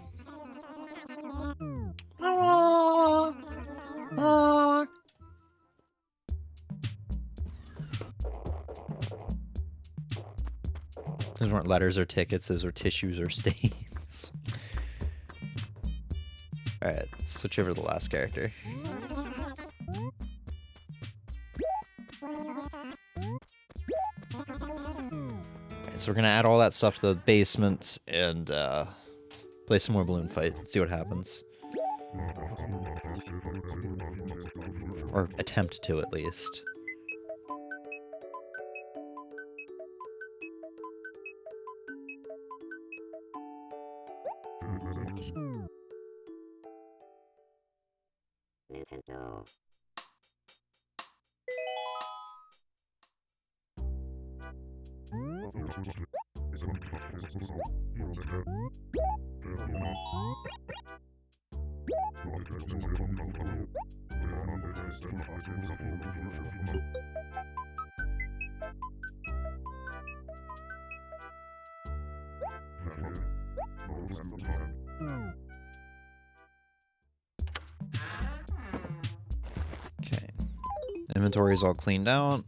Those weren't letters or tickets, those were tissues or stains. Alright, switch over to the last character. Alright, so we're gonna add all that stuff to the basement and play some more balloon fight, see what happens. Or attempt to, at least. Okay. Inventory is all cleaned out.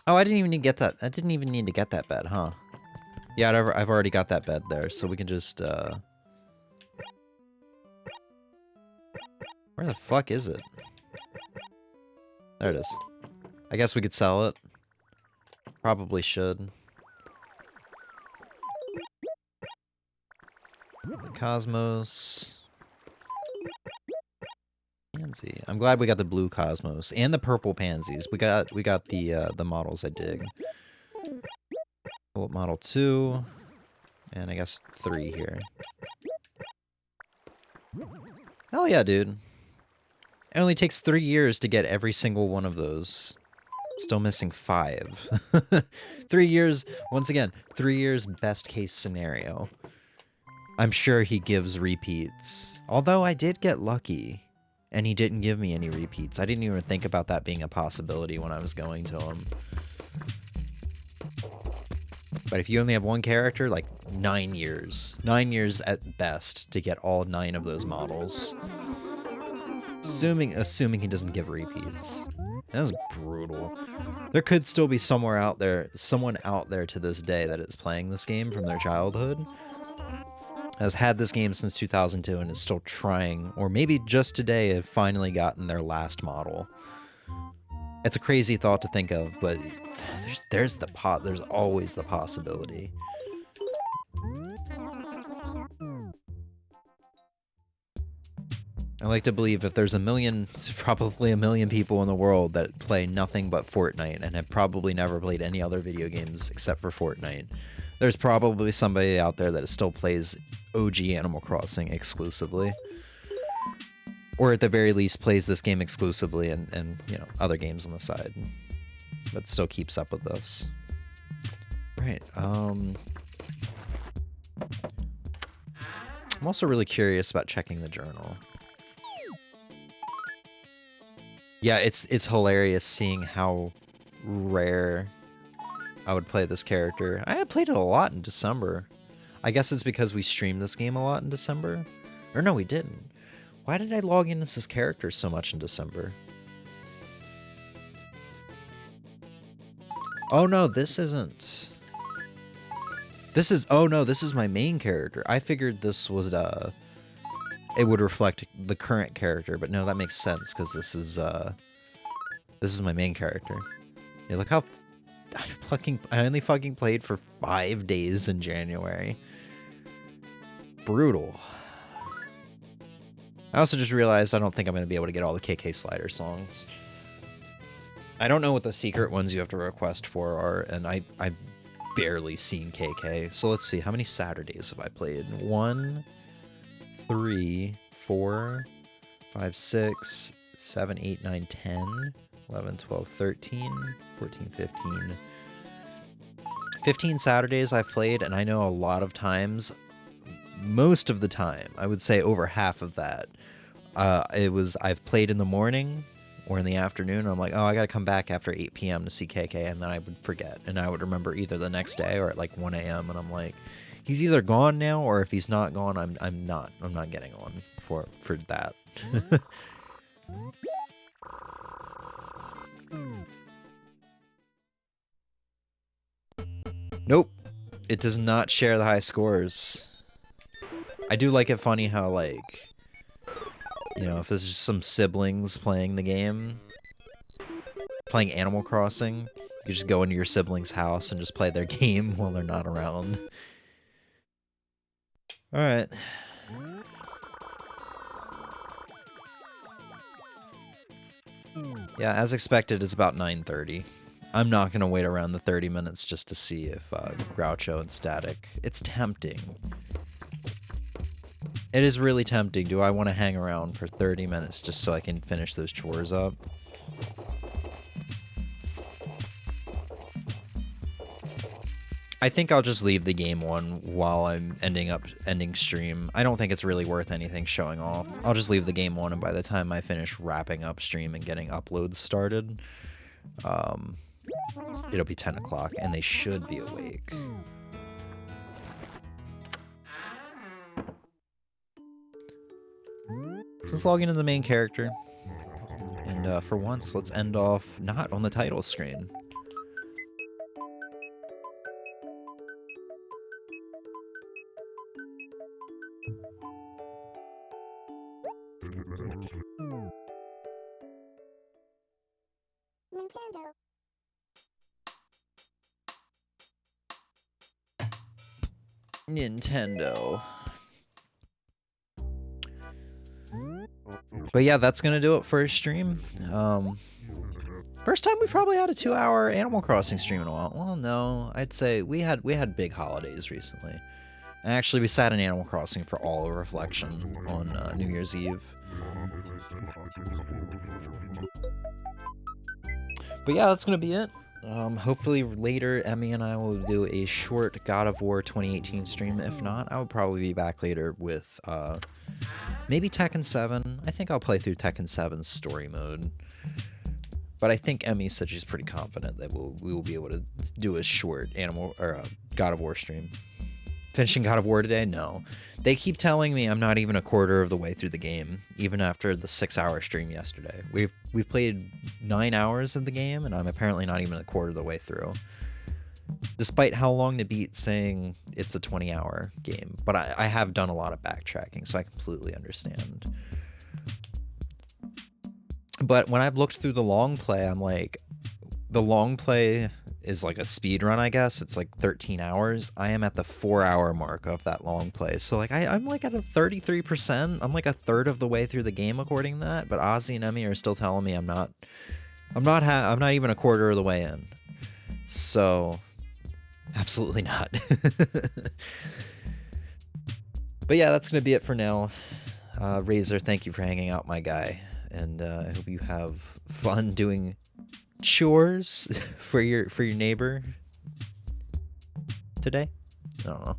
Oh, I didn't even need to get that. I didn't even need to get that bed, huh? Yeah, I've already got that bed there, so we can just, where the fuck is it? There it is. I guess we could sell it. Probably should. The Cosmos. Pansy. I'm glad we got the blue Cosmos and the purple pansies. We got the models I dig. Pull up model 2 and I guess 3 here. Hell yeah, dude. It only takes 3 years to get every single one of those. Still missing 5. 3 years, once again, 3 years best case scenario. I'm sure he gives repeats. Although I did get lucky. and he didn't give me any repeats. I didn't even think about that being a possibility when I was going to him. But if you only have one character, like 9 years. 9 years at best to get all 9 of those models. Assuming he doesn't give repeats. That's brutal. There could still be someone out there to this day that is playing this game from their childhood, has had this game since 2002 and is still trying, or maybe just today have finally gotten their last model. It's a crazy thought to think of, but there's always the possibility. I like to believe if there's probably a million people in the world that play nothing but Fortnite and have probably never played any other video games except for Fortnite, there's probably somebody out there that still plays OG Animal Crossing exclusively. Or at the very least plays this game exclusively and you know, other games on the side. But still keeps up with us. Right, I'm also really curious about checking the journal. Yeah, it's hilarious seeing how rare I would play this character. I had played it a lot in December. I guess it's because we streamed this game a lot in December. Or no, we didn't. Why did I log in as this character so much in December? Oh no, this isn't. Oh no, this is my main character. I figured this was it would reflect the current character, but no, that makes sense because this is my main character. Yeah, look how I only fucking played for 5 days in January. Brutal. I also just realized I don't think I'm going to be able to get all the KK Slider songs. I don't know what the secret ones you have to request for are, and I've barely seen KK. So let's see, how many Saturdays have I played? 1, 3, 4, 5, 6, 7, 8, 9, 10, 11, 12, 13, 14, 15. 15 Saturdays I've played, and I know a lot of times, most of the time, I would say over half of that, I've played in the morning or in the afternoon, and I'm like, oh, I gotta come back after 8 p.m. to see KK, and then I would forget, and I would remember either the next day or at like 1 a.m., and I'm like, he's either gone now, or if he's not gone, I'm not getting on for that. Nope, it does not share the high scores. I do like it funny how, like, you know, if there's just some siblings playing the game, playing Animal Crossing, you just go into your sibling's house and just play their game while they're not around. Alright. Yeah, as expected, it's about 9:30. I'm not going to wait around the 30 minutes just to see if Groucho and Static... It's tempting. It is really tempting. Do I want to hang around for 30 minutes just so I can finish those chores up? I think I'll just leave the game on while I'm ending stream. I don't think it's really worth anything showing off. I'll just leave the game on, and by the time I finish wrapping up stream and getting uploads started, it'll be 10 o'clock, and they should be awake. So let's log into the main character, and for once, let's end off not on the title screen. Nintendo. But yeah, that's gonna do it for a stream. First time we probably had a 2-hour Animal Crossing stream in a while. Well, no, I'd say we had big holidays recently. And actually, we sat in Animal Crossing for all of Reflection on New Year's Eve. But yeah, that's gonna be it. Hopefully later, Emmy and I will do a short God of War 2018 stream. If not, I will probably be back later with Maybe Tekken 7. I think I'll play through Tekken 7's story mode. But I think Emmy said she's pretty confident that we will be able to do a short God of War stream. Finishing God of War today? No. They keep telling me I'm not even a quarter of the way through the game, even after the 6-hour stream yesterday. We've played 9 hours of the game, and I'm apparently not even a quarter of the way through. Despite how long to beat saying it's a 20-hour game. But I have done a lot of backtracking, so I completely understand. But when I've looked through the long play, I'm like, the long play is like a speed run, I guess. It's like 13 hours. I am at the 4-hour mark of that long play. So like I'm like at a 33%. I'm like a third of the way through the game according to that. But Ozzy and Emmy are still telling me I'm not even a quarter of the way in. So absolutely not. But yeah, that's gonna be it for now. Razor, thank you for hanging out, my guy. And I hope you have fun doing chores for your neighbor today. I don't know.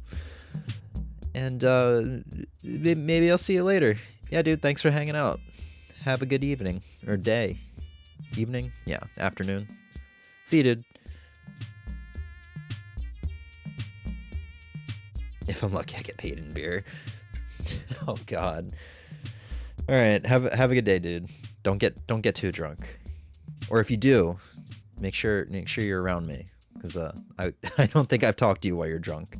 And maybe I'll see you later. Yeah, dude, thanks for hanging out. Have a good evening. Or day. Evening? Yeah, afternoon. See you, dude. If I'm lucky, I get paid in beer. Oh, God. All right, have a good day, dude. Don't get too drunk, or if you do, make sure you're around me, because I don't think I've talked to you while you're drunk.